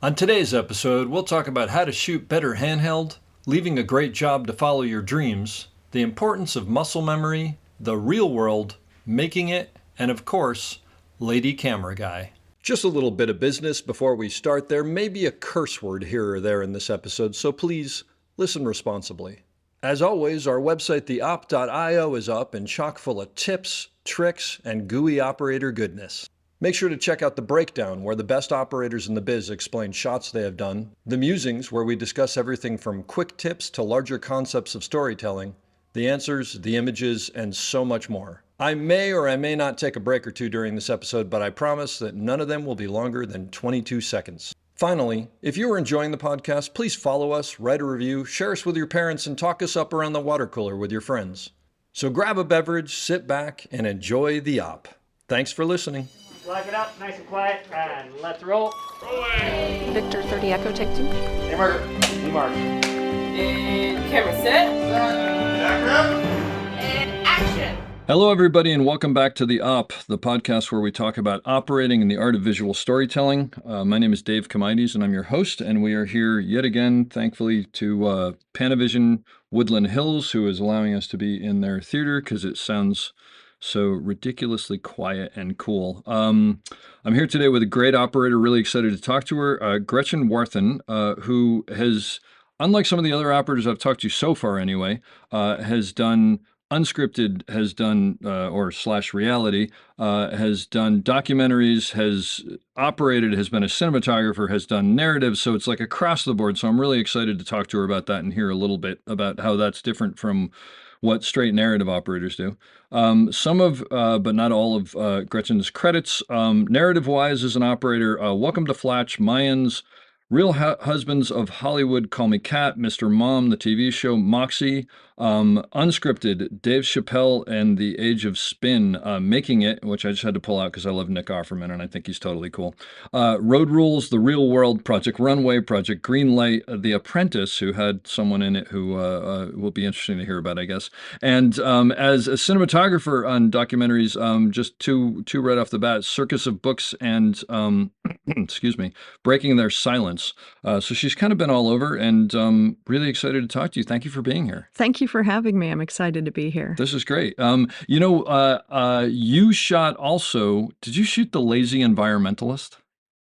On today's episode, we'll talk about how to shoot better handheld, leaving a great job to follow your dreams, the importance of muscle memory, the real world, making it, and of course, Lady Camera Guy. Just a little bit of business before we start. There may be a curse word here or there in this episode, so please listen responsibly. As always, our website, theop.io, is up and chock full of tips, tricks, and gooey operator goodness. Make sure to check out The Breakdown, where the best operators in the biz explain shots they have done, The Musings, where we discuss everything from quick tips to larger concepts of storytelling, the answers, the images, and so much more. I may or I may not take a break or two during this episode, but I promise that none of them will be longer than 22 seconds. Finally, if you are enjoying the podcast, please follow us, write a review, share us with your parents, and talk us up around the water cooler with your friends. So grab a beverage, sit back, and enjoy the op. Thanks for listening. Lock it up, nice and quiet, and let's roll. Rolling. Victor 30 Echo, take 2. Hey, marker. We mark. And camera set. And action. Hello, everybody, and welcome back to The Op, the podcast where we talk about operating and the art of visual storytelling. My name is Dave Comides, and I'm your host, and we are here yet again, thankfully, to Panavision Woodland Hills, who is allowing us to be in their theater because it sounds so ridiculously quiet and cool. I'm here today with a great operator, really excited to talk to her, Gretchen Warthen, who has, unlike some of the other operators I've talked to so far anyway, has done unscripted, has done, or slash reality, has done documentaries, has operated, has been a cinematographer, has done narrative, so it's like across the board. So I'm really excited to talk to her about that and hear a little bit about how that's different from what straight narrative operators do. Some of, but not all of Gretchen's credits. Narrative-wise as an operator, Welcome to Flatch, Mayans, Real Husbands of Hollywood, Call Me Kat, Mr. Mom, the TV show, Moxie, unscripted, Dave Chappelle and the Age of Spin, Making It, which I just had to pull out because I love Nick Offerman and I think he's totally cool. Road Rules, The Real World, Project Runway, Project Greenlight, The Apprentice, who had someone in it who will be interesting to hear about, I guess. And as a cinematographer on documentaries, just two right off the bat, Circus of Books and, excuse me, Breaking Their Silence. So she's kind of been all over and really excited to talk to you. Thank you for being here. Thank you for having me. I'm excited to be here. This is great. You shot also, did you shoot The Lazy Environmentalist?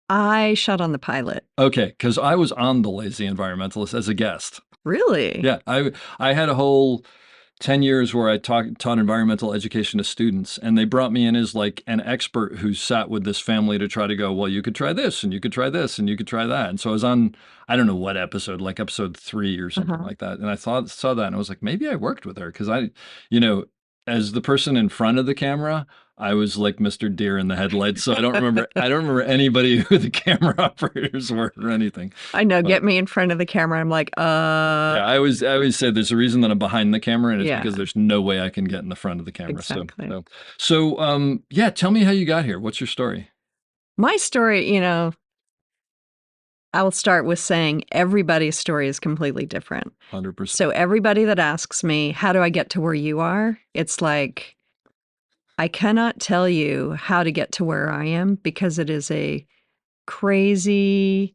I shot on the pilot. Okay, because I was on The Lazy Environmentalist as a guest. Really? Yeah, I had a whole 10 years where I taught environmental education to students, and they brought me in as like an expert who sat with this family to try to go, well, you could try this, and you could try this, and you could try that. And so I was on, I don't know what episode, like episode 3 or something like that. And I saw that, and I was like, maybe I worked with her, because as the person in front of the camera, I was like Mr. Deer in the headlights, so I don't remember anybody who the camera operators were or anything. I know. Get me in front of the camera. I'm like, Yeah, I always say there's a reason that I'm behind the camera, and it's because there's no way I can get in the front of the camera. Exactly. So, tell me how you got here. What's your story? My story, I'll start with saying everybody's story is completely different. 100%. So everybody that asks me, how do I get to where you are? It's like, I cannot tell you how to get to where I am because it is a crazy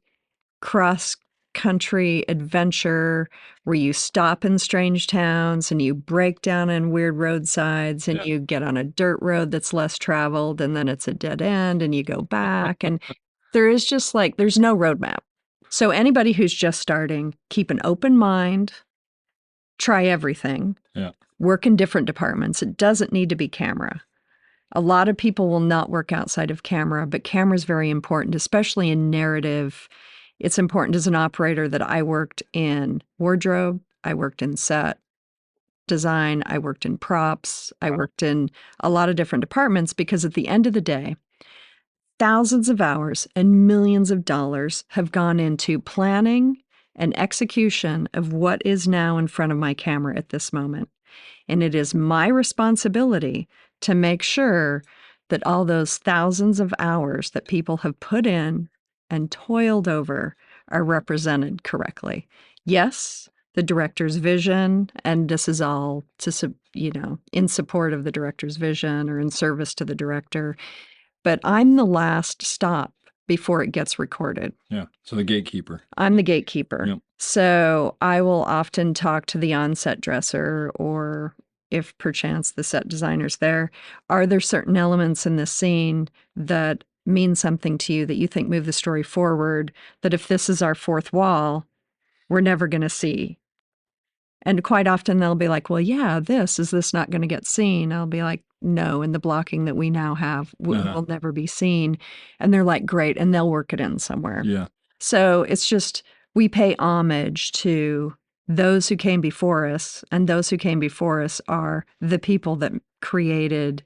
cross-country adventure where you stop in strange towns and you break down in weird roadsides and you get on a dirt road that's less traveled and then it's a dead end and you go back. And there is just there's no roadmap. So anybody who's just starting, keep an open mind, try everything, work in different departments. It doesn't need to be camera. A lot of people will not work outside of camera, but camera is very important, especially in narrative. It's important as an operator that I worked in wardrobe, I worked in set design, I worked in props, I worked in a lot of different departments because at the end of the day, thousands of hours and millions of dollars have gone into planning and execution of what is now in front of my camera at this moment. And it is my responsibility to make sure that all those thousands of hours that people have put in and toiled over are represented correctly. Yes, the director's vision, and this is all in support of the director's vision or in service to the director, but I'm the last stop before it gets recorded. Yeah. So the gatekeeper. I'm the gatekeeper. Yep. So I will often talk to the on-set dresser, or if perchance the set designer's there, are there certain elements in this scene that mean something to you that you think move the story forward, that if this is our fourth wall, we're never going to see? And quite often they'll be like, well, yeah, is this not going to get seen? I'll be like, no, and the blocking that we now have will never be seen. And they're like, great. And they'll work it in somewhere. Yeah. So it's just, we pay homage to those who came before us, and those who came before us are the people that created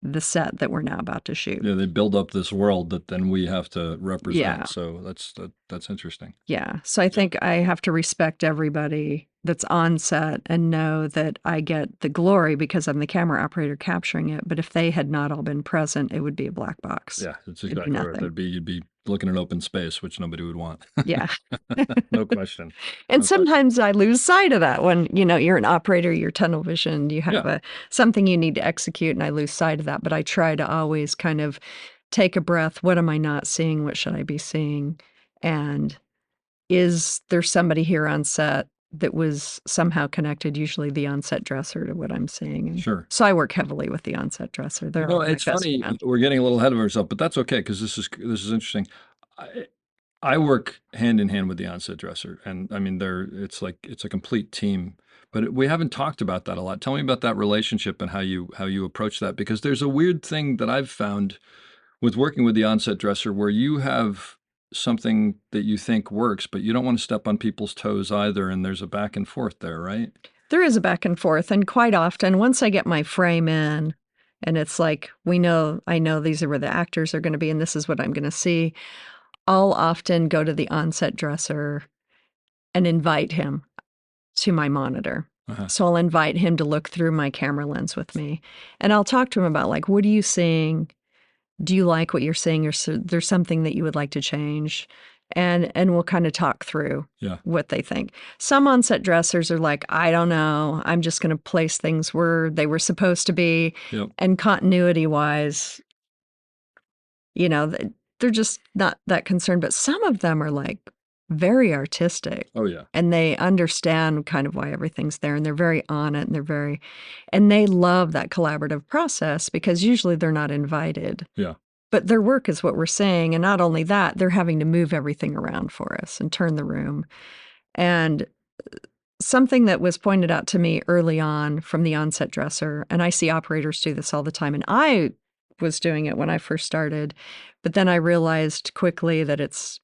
the set that we're now about to shoot. Yeah, they build up this world that then we have to represent. Yeah. So that's interesting. Yeah. So I think I have to respect everybody that's on set and know that I get the glory because I'm the camera operator capturing it. But if they had not all been present, it would be a black box. Yeah, that's It'd be exactly right. nothing. You'd be looking at open space, which nobody would want. Yeah. No question. And No question. sometimes I lose sight of that when, you're an operator, you're tunnel vision, you have something you need to execute, and I lose sight of that. But I try to always kind of take a breath. What am I not seeing? What should I be seeing? And is there somebody here on set that was somehow connected, usually the on-set dresser, to what I'm seeing? And Sure. so I work heavily with the on-set dresser. They're all my It's best funny, friend. we're getting a little ahead of ourselves, but that's okay because this is interesting. I work hand in hand with the onset dresser, and I mean, it's a complete team. But we haven't talked about that a lot. Tell me about that relationship and how you approach that, because there's a weird thing that I've found with working with the onset dresser where you have something that you think works, but you don't want to step on people's toes either, and there's a back and forth there, right? There is a back and forth, and quite often, once I get my frame in, and it's like, I know these are where the actors are going to be, and this is what I'm going to see, I'll often go to the onset dresser and invite him to my monitor. So I'll invite him to look through my camera lens with me, and I'll talk to him about, like, what are you seeing? Do you like what you're seeing, or there's something that you would like to change? And we'll kind of talk through what they think. Some on-set dressers are like, I don't know, I'm just going to place things where they were supposed to be. Yep. And continuity-wise, they're just not that concerned. But some of them are like very artistic. Oh, yeah. And they understand kind of why everything's there, and they're very on it, and they love that collaborative process because usually they're not invited. Yeah. But their work is what we're saying. And not only that, they're having to move everything around for us and turn the room. And something that was pointed out to me early on from the onset dresser, and I see operators do this all the time, and I was doing it when I first started, but then I realized quickly that it's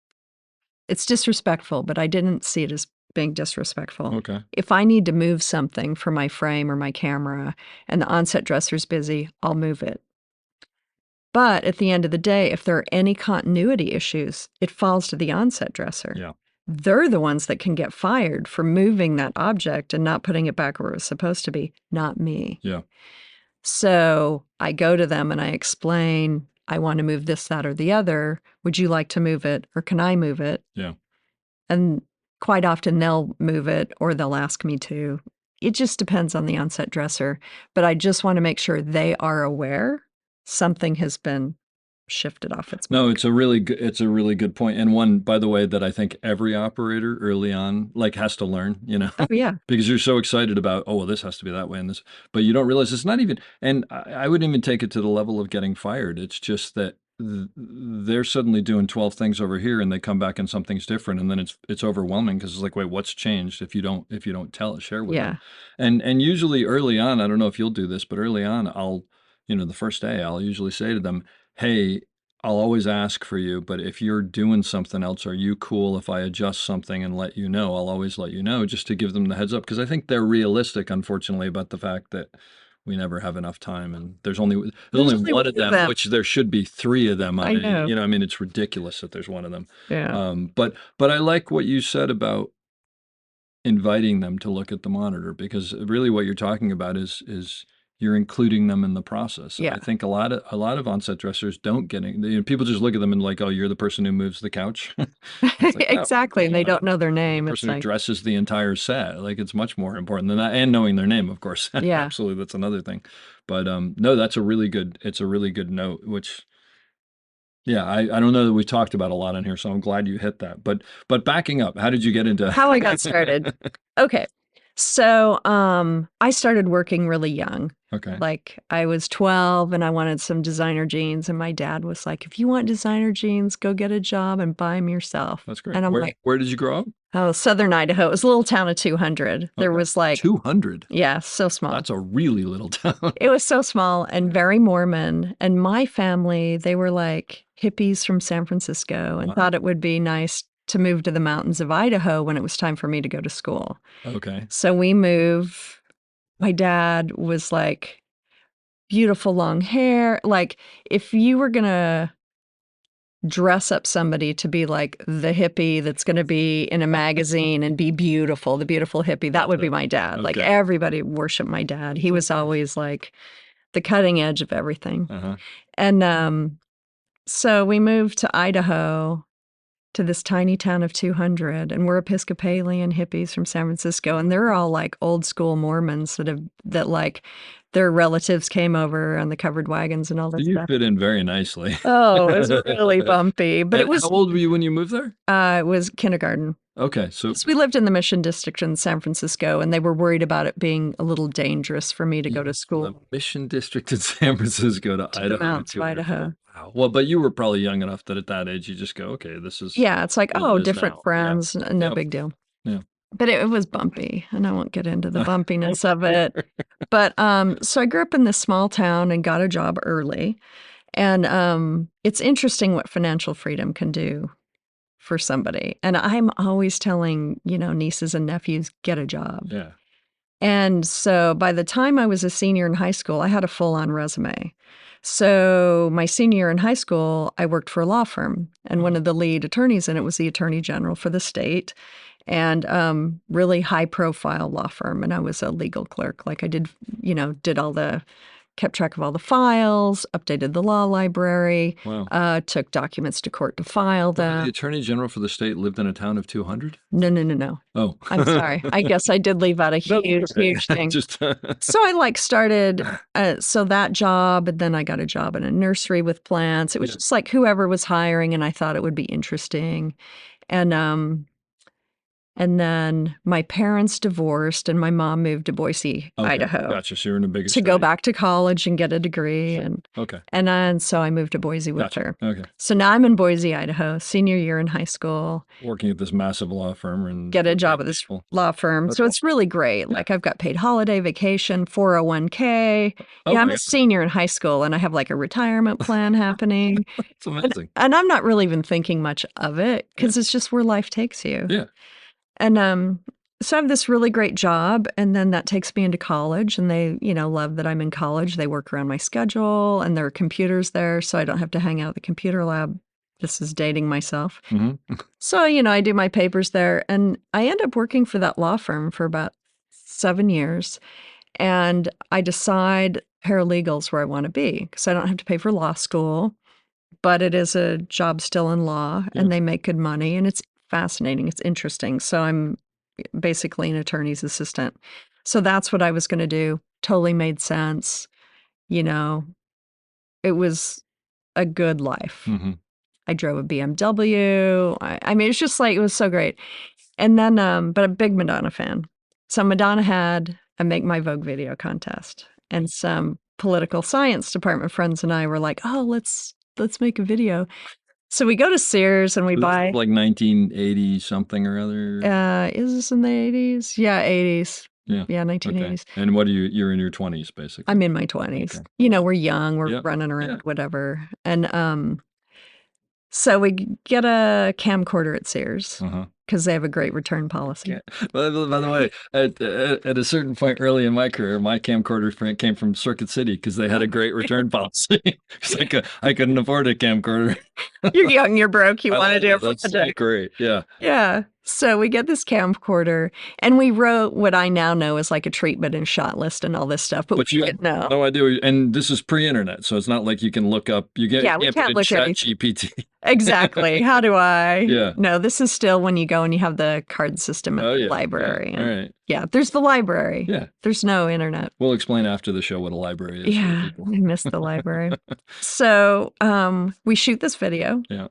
disrespectful, but I didn't see it as being disrespectful. Okay. If I need to move something for my frame or my camera and the onset dresser's busy, I'll move it. But at the end of the day, if there are any continuity issues, it falls to the onset dresser. Yeah. They're the ones that can get fired for moving that object and not putting it back where it was supposed to be, not me. Yeah. So I go to them and I explain, I want to move this, that, or the other. Would you like to move it, or can I move it? Yeah. And quite often they'll move it or they'll ask me to. It just depends on the onset dresser. But I just want to make sure they are aware something has been shifted off its mark. No, it's a really good point. And one, by the way, that I think every operator early on has to learn, Oh, yeah. because you're so excited about, oh, well, this has to be that way and this, but you don't realize it's not even, and I wouldn't even take it to the level of getting fired. It's just that they're suddenly doing 12 things over here and they come back and something's different. And then it's overwhelming because it's like, wait, what's changed if you don't share with them? And usually early on, I don't know if you'll do this, but early on, I'll, the first day I'll usually say to them, hey, I'll always ask for you, but if you're doing something else, are you cool if I adjust something and let you know? I'll always let you know, just to give them the heads up, because I think they're realistic, unfortunately, about the fact that we never have enough time, and there's only one of them, which there should be 3 of them. I know. I mean, it's ridiculous that there's one of them. Yeah. But I like what you said about inviting them to look at the monitor, because really what you're talking about is you're including them in the process. Yeah. I think a lot of onset dressers don't get it. People just look at them and like, oh, you're the person who moves the couch. Like, exactly. And they don't know their name. The person who dresses the entire set. Like, it's much more important than that, and knowing their name, of course. Yeah. Absolutely, that's another thing. But no, it's a really good note, which Yeah, I don't know that we talked about a lot on here, so I'm glad you hit that. But backing up, how did you get into How I got started. Okay. So, I started working really young. Okay. Like I was 12 and I wanted some designer jeans and my dad was like, "If you want designer jeans, go get a job and buy them yourself." That's great. And I'm like, Where did you grow up? "Oh, Southern Idaho." It was a little town of 200. There Okay. was like 200. yeah, so small. That's a really little town. It was so small and very Mormon. And my family, they were like hippies from San Francisco and Wow. thought it would be nice to move to the mountains of Idaho when it was time for me to go to school. Okay. So we move. My dad was like, beautiful long hair. Like, if you were going to dress up somebody to be like the hippie that's going to be in a magazine and be beautiful, the beautiful hippie, that would be my dad. Like, Okay. everybody worshiped my dad. He was always like the cutting edge of everything. Uh-huh. And so we moved to Idaho, to this tiny town of 200, and we're Episcopalian hippies from San Francisco, and they're all like old school Mormons that like their relatives came over on the covered wagons and all So that you stuff. fit in very nicely. Oh, it was really bumpy, but it And was how old were you when you moved there? it was kindergarten. Okay, so 'Cause we lived in the Mission District in San Francisco, and they were worried about it being a little dangerous for me to go to the school. Mission District in San Francisco to the Idaho. mountains of Idaho. Wow. Well, but you were probably young enough that at that age you just go, okay, this is Yeah, it's like, what oh, it is different now. Yeah. friends, no Yep. big deal. Yeah. But it was bumpy, and I won't get into the bumpiness of it. But so I grew up in this small town and got a job early. And it's interesting what financial freedom can do for somebody. And I'm always telling, nieces and nephews, get a job. Yeah. And so by the time I was a senior in high school, I had a full-on resume. So my senior year in high school, I worked for a law firm, and one of the lead attorneys in it was the attorney general for the state, and really high-profile law firm. And I was a legal clerk. Like I did kept track of all the files, updated the law library, Wow. took documents to court to file The them. attorney general for the state lived in a town of 200? No. Oh. I'm sorry. I guess I did leave out a No, huge, okay. huge thing. Just So I started, so that job, and then I got a job in a nursery with plants. It was Yeah. just like whoever was hiring, and I thought it would be interesting. And then my parents divorced, and my mom moved to Boise, Okay, Idaho, gotcha. So you're in a bigger to go city. back to college and get a degree. Okay. And so I moved to Boise with Gotcha. her. Okay. So now I'm in Boise, Idaho, senior year in high school, Working at this massive law firm and get a job at this people. law firm. That's So it's really great. Yeah. Like I've got paid holiday, vacation, 401k. Oh Yeah, I'm my a senior in high school and I have like a retirement plan happening. It's amazing. And I'm not really even thinking much of it because it's just where life takes you. Yeah. And so I have this really great job, and then that takes me into college, and they, love that I'm in college. They work around my schedule, and there are computers there, so I don't have to hang out at the computer lab. This is dating myself. Mm-hmm. So, I do my papers there, and I end up working for that law firm for about 7 years, and I decide paralegal's where I want to be because I don't have to pay for law school, but it is a job still in law, Yeah. and they make good money, and it's fascinating. It's interesting. So I'm basically an attorney's assistant. So that's what I was going to do. Totally made sense. It was a good life. Mm-hmm. I drove a BMW. I mean, it's just like, it was so great. And then, but a big Madonna fan. So Madonna had a Make My Vogue video contest, and some political science department friends and I were like, oh, let's make a video. So we go to Sears and we buy. Like 1980 something or other. Is this in the 80s? Yeah, 80s. Yeah. Yeah, Okay. 1980s. And what you're in your 20s basically. I'm in my 20s. Okay. We're young, we're Yep. running around, Yeah. whatever. And so we get a camcorder at Sears Uh-huh. because they have a great return policy. By the way, at a certain point early in my career, my camcorder came from Circuit City because they had a great return policy. Because I couldn't afford a camcorder. You're young, you're broke, you I want to love do a it. That's so project. great. Yeah. Yeah. So we get this camcorder, and we wrote what I now know is like a treatment and shot list and all this stuff, but But we you didn't know. no idea. And this is pre-internet, so it's not like you can look up. Yeah, we you can't put look at Chat anything. GPT. Exactly. How do I? Yeah. No, this is still when you go and you have the card system at Oh the yeah. library. Yeah. All right. Yeah, there's the library. Yeah. There's no internet. We'll explain after the show what a library is for the Yeah, people. I miss the library. So we shoot this video. Yeah.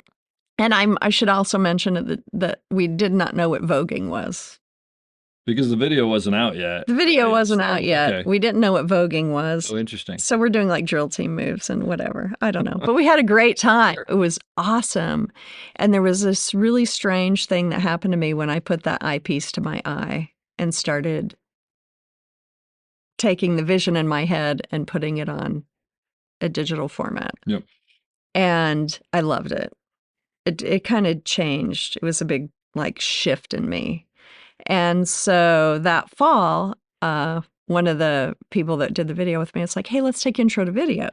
And I should also mention that we did not know what voguing was. Because the video wasn't out yet. The video wasn't out yet. Okay. We didn't know what voguing was. Oh, interesting. So we're doing like drill team moves and whatever. I don't know. But we had a great time. It was awesome. And there was this really strange thing that happened to me when I put that eyepiece to my eye and started taking the vision in my head and putting it on a digital format. Yep. And I loved it. It kind of changed. It was a big like shift in me. And so that fall, one of the people that did the video with me, it's like, hey, let's take intro to video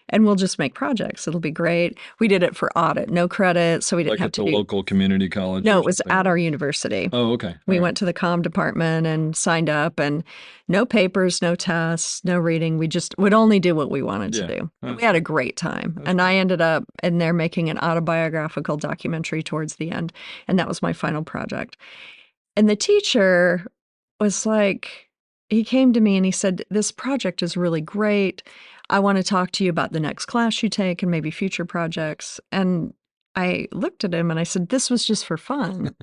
and we'll just make projects. It'll be great. We did it for audit, no credit. So we didn't Like have at to the do. local community college? No, or it was something? at our university. Oh, okay. We All went to the comm department and signed up, and no papers, no tests, no reading. We just would only do what we wanted to Yeah. do. That's We had a great time. That's And I ended up in there making an autobiographical documentary towards the end. And that was my final project. And the teacher was like, he came to me and he said, this project is really great. I want to talk to you about the next class you take and maybe future projects. And I looked at him and I said, this was just for fun.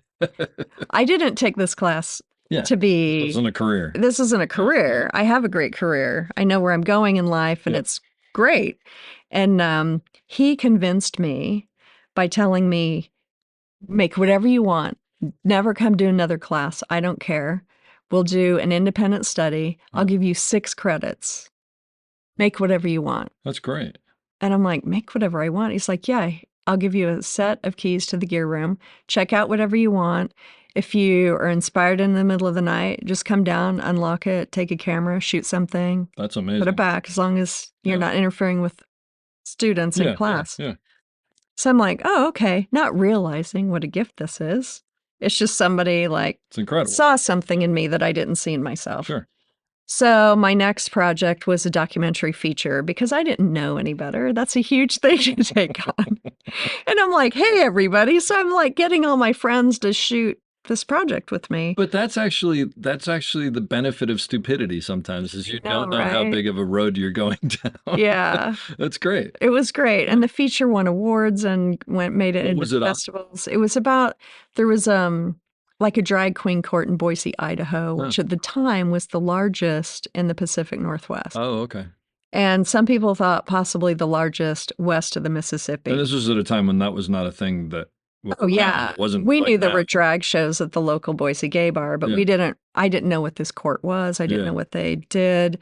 I didn't take this class Yeah. to be. It wasn't a career. This isn't a career. I have a great career. I know where I'm going in life, and Yeah. it's great. And he convinced me by telling me, make whatever you want. Never come do another class. I don't care. We'll do an independent study. I'll give you 6 credits. Make whatever you want. That's great. And I'm like, make whatever I want. He's like, yeah, I'll give you a set of keys to the gear room. Check out whatever you want. If you are inspired in the middle of the night, just come down, unlock it, take a camera, shoot something, That's amazing. put it back, as long as you're Yeah. not interfering with students in class. Yeah. So I'm like, oh, okay. Not realizing what a gift this is. It's just somebody like It's incredible. saw something in me that I didn't see in myself. Sure. So my next project was a documentary feature because I didn't know any better. That's a huge thing to take on. And I'm like, hey, everybody. So I'm like getting all my friends to shoot this project with me. But that's actually the benefit of stupidity sometimes, is you know, don't know how right? big of a road you're going down. Yeah, That's great. it was great. And the feature won awards and made it What into was it on? festivals. It was about, there was like a drag queen court in Boise, Idaho, which at the time was the largest in the Pacific Northwest. Oh, okay. And some people thought possibly the largest west of the Mississippi. And this was at a time when that was not a thing that was Oh around. yeah, It wasn't we like knew there that. were drag shows at the local Boise gay bar, but Yeah. I didn't know what this court was. I didn't Yeah. know what they did.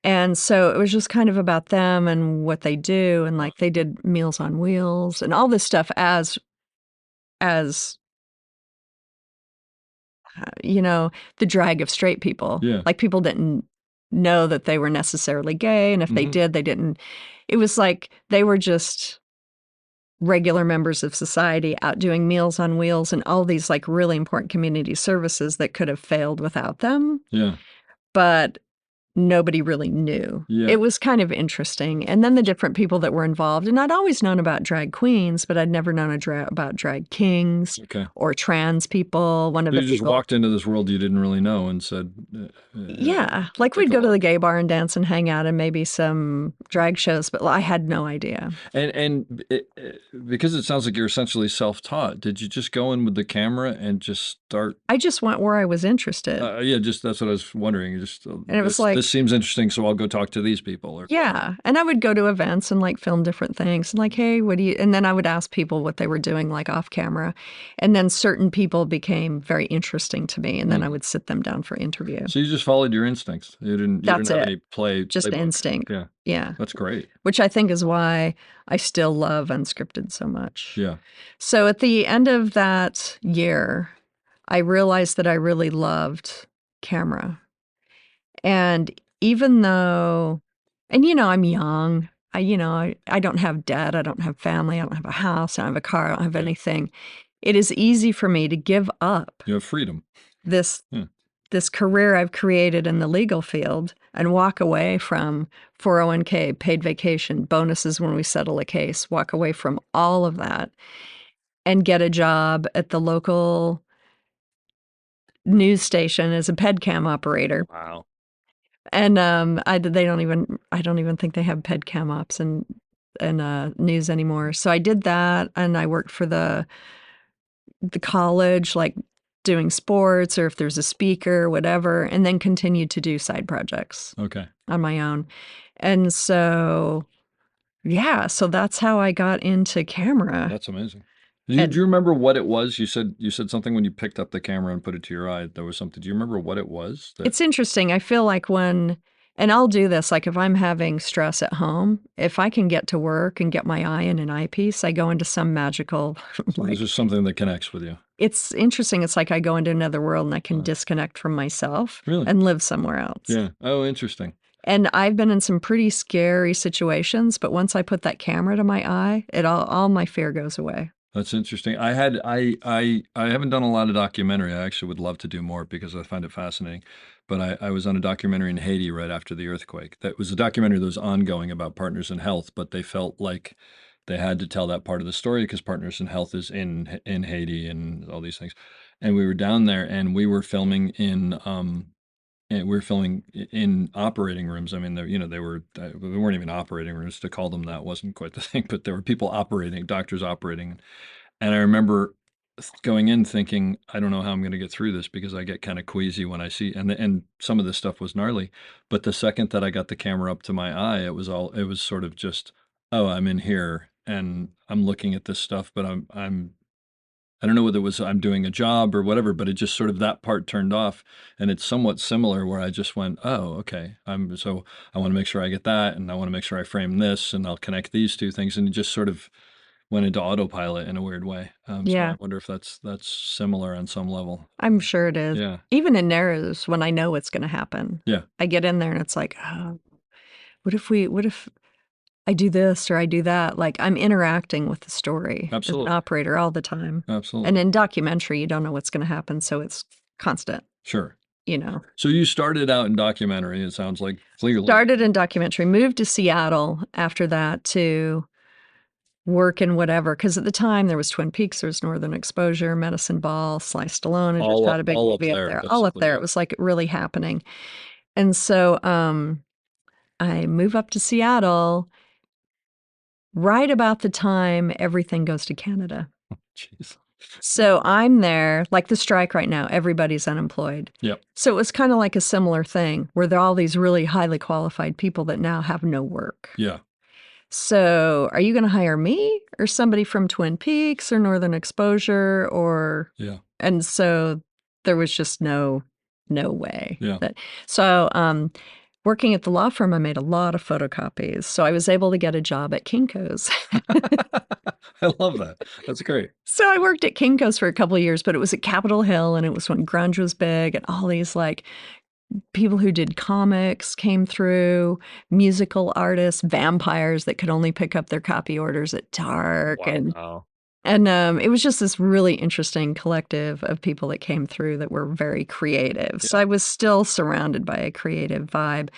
And so it was just kind of about them and what they do. And like they did Meals on Wheels and all this stuff as the drag of straight people. Yeah. Like people didn't know that they were necessarily gay. And if they Mhm. did, they didn't. It was like they were just regular members of society out doing Meals on Wheels and all these like really important community services that could have failed without them. Yeah. But nobody really knew. Yeah. It was kind of interesting. And then the different people that were involved. And I'd always known about drag queens, but I'd never known about drag kings Okay. or trans people. One of You the just people, walked into this world you didn't really know and said, yeah, like Take we'd a go to look. the gay bar and dance and hang out and maybe some drag shows, but I had no idea. And because it sounds like you're essentially self-taught, did you just go in with the camera and just start? I just went where I was interested. Yeah, just that's what I was wondering. You just it was this, like- this seems interesting, so I'll go talk to these people. Or Yeah. And I would go to events and like film different things and like, hey, what do you, and then I would ask people what they were doing like off camera. And then certain people became very interesting to me. And then I would sit them down for interview. So you just followed your instincts. You didn't That's have it. any Just playbook. instinct. Yeah, Yeah. that's great. Which I think is why I still love unscripted so much. Yeah. So at the end of that year, I realized that I really loved camera. And even though, and I'm young, I don't have debt, I don't have family, I don't have a house, I don't have a car, I don't have Yeah. anything. It is easy for me to give up You have freedom. this Yeah. this career I've created in the legal field and walk away from 401k, paid vacation, bonuses when we settle a case, walk away from all of that and get a job at the local news station as a pedcam operator. Wow. And I don't even think they have pedcam ops in news anymore. So I did that, and I worked for the college, like doing sports or if there's a speaker, whatever, and then continued to do side projects Okay. on my own. And so, yeah, so that's how I got into camera. That's amazing. Do you remember what it was? You said something when you picked up the camera and put it to your eye. There was something. Do you remember what it was? It's interesting. I feel like and I'll do this, like if I'm having stress at home, if I can get to work and get my eye in an eyepiece, I go into some magical, So this is something that connects with you. It's interesting. It's like I go into another world and I can disconnect from myself and live somewhere else. Yeah. Oh, interesting. And I've been in some pretty scary situations, but once I put that camera to my eye, all my fear goes away. That's interesting. I haven't done a lot of documentary. I actually would love to do more because I find it fascinating. But I was on a documentary in Haiti right after the earthquake. That was a documentary that was ongoing about Partners in Health, but they felt like they had to tell that part of the story because Partners in Health is in Haiti and all these things. And we were down there and we were filming in operating rooms. I mean, they weren't even operating rooms. To call them that wasn't quite the thing, but there were people operating, doctors operating. And I remember going in thinking, I don't know how I'm going to get through this because I get kind of queasy when I see, and some of this stuff was gnarly. But the second that I got the camera up to my eye, it was sort of just, oh, I'm in here and I'm looking at this stuff, but I don't know whether it was I'm doing a job or whatever, but it just sort of that part turned off. And it's somewhat similar where I just went, oh, okay. So I want to make sure I get that, and I want to make sure I frame this, and I'll connect these two things. And it just sort of went into autopilot in a weird way. So I wonder if that's similar on some level. I'm sure it is. Yeah. Even in narratives, when I know what's going to happen. Yeah. I get in there and it's like, oh, what if I do this or I do that? Like I'm interacting with the story as an operator all the time. Absolutely. And in documentary, you don't know what's going to happen. So it's constant. Sure. You know. So you started out in documentary, it sounds like, clearly. Started in documentary, moved to Seattle after that to work in whatever, because at the time there was Twin Peaks, there was Northern Exposure, Medicine Ball, Sly Stallone, and just had a big movie up there. All up there. It was like really happening. And so I move up to Seattle right about the time everything goes to Canada. Jeez. So I'm there, like the strike right now, everybody's unemployed. Yep. So it was kind of like a similar thing where there are all these really highly qualified people that now have no work. Yeah. So are you going to hire me or somebody from Twin Peaks or Northern Exposure or? Yeah. And so there was just no way. Yeah. So working at the law firm, I made a lot of photocopies. So I was able to get a job at Kinko's. I love that. That's great. So I worked at Kinko's for a couple of years, but it was at Capitol Hill, and it was when grunge was big, and all these like people who did comics came through, musical artists, vampires that could only pick up their copy orders at dark. Wow. And it was just this really interesting collective of people that came through that were very creative. Yeah. So I was still surrounded by a creative vibe.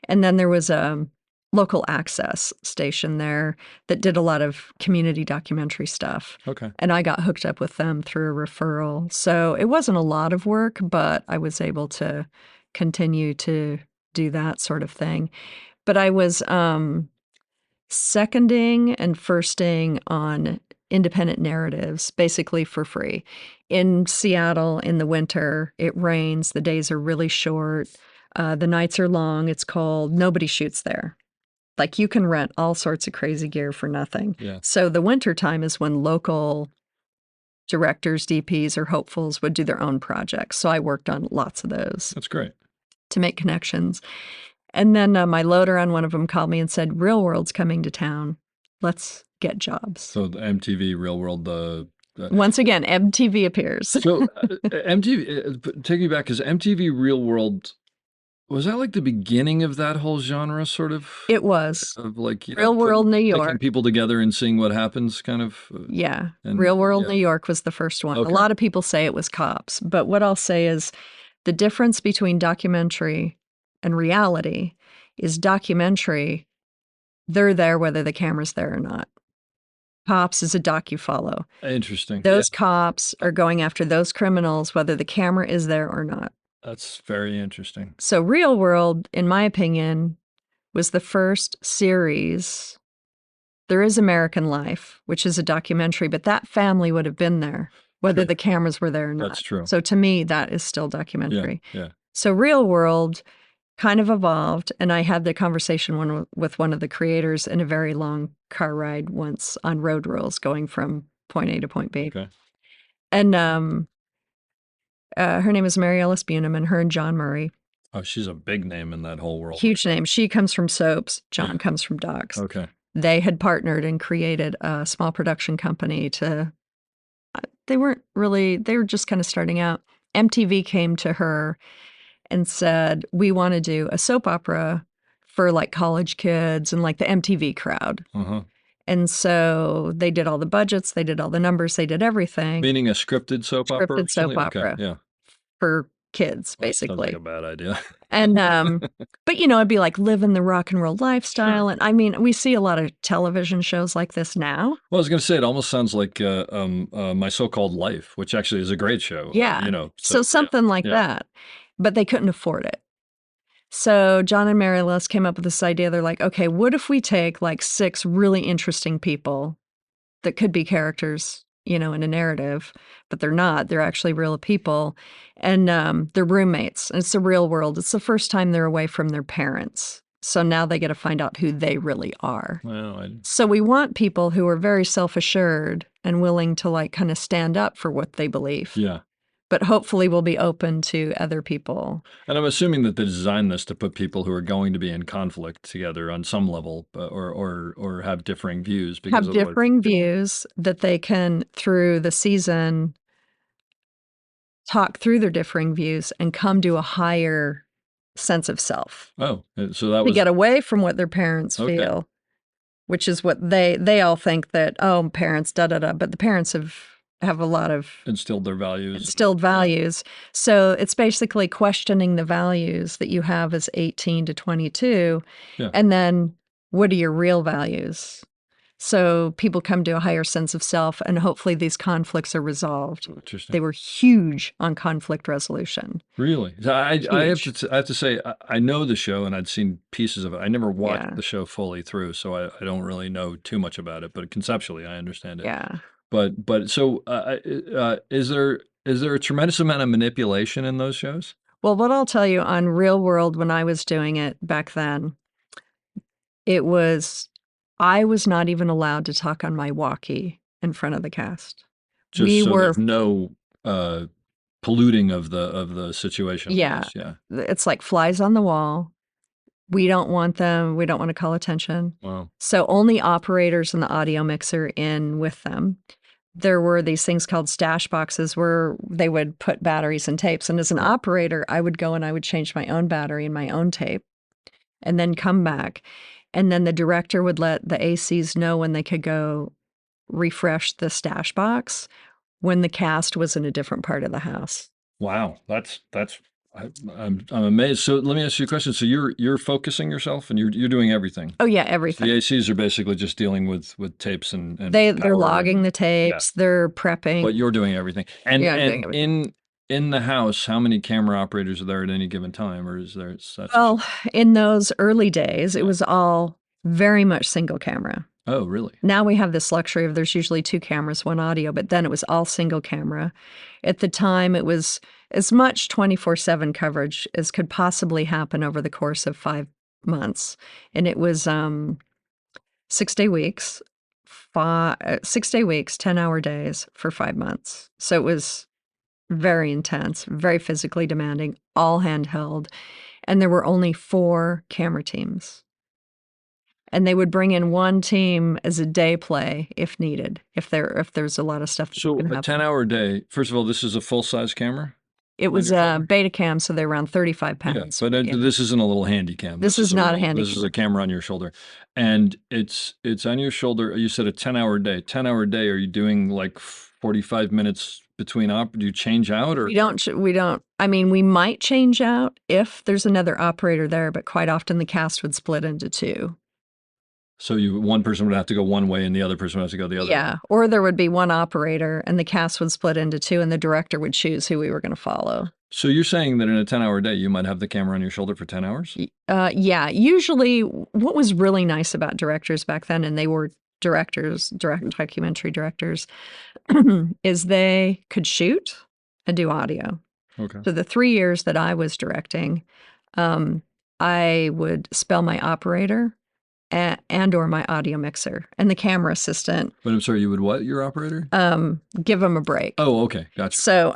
And then there was a local access station there that did a lot of community documentary stuff. Okay. And I got hooked up with them through a referral. So it wasn't a lot of work, but I was able to continue to do that sort of thing. But I was seconding and firsting on independent narratives, basically for free. In Seattle in the winter, it rains, the days are really short, the nights are long, it's cold, nobody shoots there. Like you can rent all sorts of crazy gear for nothing. Yeah. So the winter time is when local directors, DPs, or hopefuls would do their own projects. So I worked on lots of those. That's great. To make connections. And then my loader on one of them called me and said, Real World's coming to town. Let's get jobs. So the MTV Real World, once again, MTV appears. So MTV, take me back, because MTV Real World, was that like the beginning of that whole genre, sort of? It was. Of like, Real World New York. Picking people together and seeing what happens, kind of? Yeah. Real World New York was the first one. Okay. A lot of people say it was Cops. But what I'll say is the difference between documentary and reality is documentary, they're there whether the camera's there or not. Cops is a docu-follow. Interesting. Those cops are going after those criminals, whether the camera is there or not. That's very interesting. So Real World, in my opinion, was the first series. There is American Life, which is a documentary, but that family would have been there, whether True. the cameras were there or not. That's true. So to me, that is still documentary. Yeah. So Real World kind of evolved, and I had the conversation with one of the creators in a very long car ride once on Road Rules, going from point A to point B. Okay. And her name is Mary Ellis Bunham, and her and John Murray. Oh, she's a big name in that whole world. Huge name. She comes from soaps. John comes from docs. Okay. They had partnered and created a small production company they were just kind of starting out. MTV came to her and said, we want to do a soap opera for like college kids and like the MTV crowd. Uh-huh. And so they did all the budgets, they did all the numbers, they did everything. Meaning a scripted soap opera? Scripted soap opera. Okay, yeah. For kids, Well, basically. sounds like a bad idea. And, but it'd be like living the rock and roll lifestyle. And I mean, we see a lot of television shows like this now. Well, I was going to say, it almost sounds like My So-Called Life, which actually is a great show. Yeah. So something like that, but they couldn't afford it. So John and Mary Ellis came up with this idea. They're like, okay, what if we take like 6 really interesting people that could be characters, in a narrative, but they're not. They're actually real people. And they're roommates. And it's the real world. It's the first time they're away from their parents. So now they get to find out who they really are. Well, So we want people who are very self-assured and willing to like kind of stand up for what they believe. yeah. But hopefully will be open to other people. And I'm assuming that they designed this to put people who are going to be in conflict together on some level, or have differing views. Because Have differing views that they can, through the season, talk through their differing views and come to a higher sense of self. Oh, so that To was get away from what their parents feel, which is what they all think that, oh, parents, da-da-da, but the parents have a lot of instilled their values. Instilled values. So it's basically questioning the values that you have as 18 to 22. Yeah. And then what are your real values? So people come to a higher sense of self, and hopefully these conflicts are resolved. Interesting. They were huge on conflict resolution. Really? So I have to say, I know the show and I'd seen pieces of it. I never watched the show fully through, so I don't really know too much about it, but conceptually I understand it. Yeah. But so is there a tremendous amount of manipulation in those shows? Well, what I'll tell you on Real World, when I was doing it back then, I was not even allowed to talk on my walkie in front of the cast. Just there's no polluting of the situation. Yeah. It's like flies on the wall. We don't want them. We don't want to call attention. Wow. So only operators and the audio mixer in with them. There were these things called stash boxes where they would put batteries and tapes. And as an operator, I would go and I would change my own battery and my own tape and then come back. And then the director would let the ACs know when they could go refresh the stash box when the cast was in a different part of the house. Wow. I'm amazed. So let me ask you a question. So you're focusing yourself and you're doing everything. Oh yeah, everything. The ACs are basically just dealing with tapes and they're logging the tapes. They're prepping. But you're doing everything. And, I'm doing everything. In the house, how many camera operators are there at any given time, or is there such? Well, in those early days, it was all very much single camera. Oh, really? Now we have this luxury of there's usually 2 cameras, 1 audio, but then it was all single camera. At the time, it was as much 24/7 coverage as could possibly happen over the course of 5 months. And it was 6-day weeks, 6-day weeks, 10-hour days for 5 months. So it was very intense, very physically demanding, all handheld. And there were only 4 camera teams. And they would bring in 1 team as a day play if needed, if there's a lot of stuff. So a 10-hour day, first of all, this is a full-size camera? It was a beta cam, so they're around 35 pounds. Yeah, but this isn't a little handy cam. This is not a handy This cam. is a camera on your shoulder. And it's on your shoulder. You said a 10-hour day. 10-hour day, are you doing like 45 minutes between do you change out? Or We don't. I mean, we might change out if there's another operator there, but quite often the cast would split into 2. So one person would have to go one way and the other person would have to go the other way. Yeah. Or there would be one operator and the cast would split into two and the director would choose who we were going to follow. So you're saying that in a 10-hour day, you might have the camera on your shoulder for 10 hours? Yeah. Usually, what was really nice about directors back then, and they were documentary directors, is they could shoot and do audio. Okay. So the 3 years that I was directing, I would spell my operator and or my audio mixer and the camera assistant. But I'm sorry, you would what, your operator? Give them a break. Oh, okay. Gotcha. So,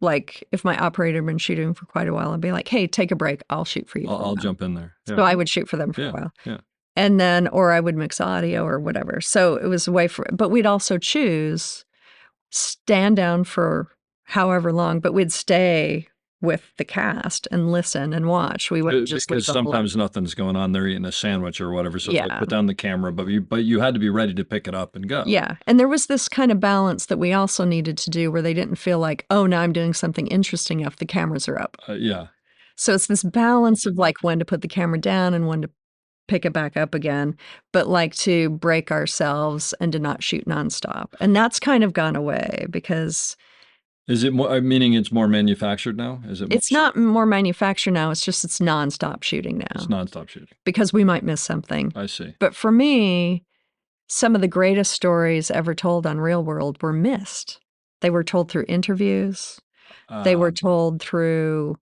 like if my operator had been shooting for quite a while, I'd be like, hey, take a break. I'll shoot for you. I'll jump in there. Yeah. So I would shoot for them for Yeah. a while. Yeah. And then, or I would mix audio or whatever. So it was a way but we'd also choose stand down for however long, but we'd stay with the cast and listen and watch. We wouldn't just because leave them alone. sometimes nothing's going on. They're eating a sandwich or whatever. So it's like Yeah. put down the camera, but you had to be ready to pick it up and go. Yeah. And there was this kind of balance that we also needed to do where they didn't feel like, oh, now I'm doing something interesting if the cameras are up. Yeah. So it's this balance of like when to put the camera down and when to pick it back up again, but like to break ourselves and to not shoot nonstop. And that's kind of gone away because Is it more, meaning it's more manufactured now? Is it? it's not more manufactured now. It's just it's nonstop shooting now It's nonstop shooting. because we might miss something. I see. But for me, some of the greatest stories ever told on Real World were missed. They were told through interviews. They were told through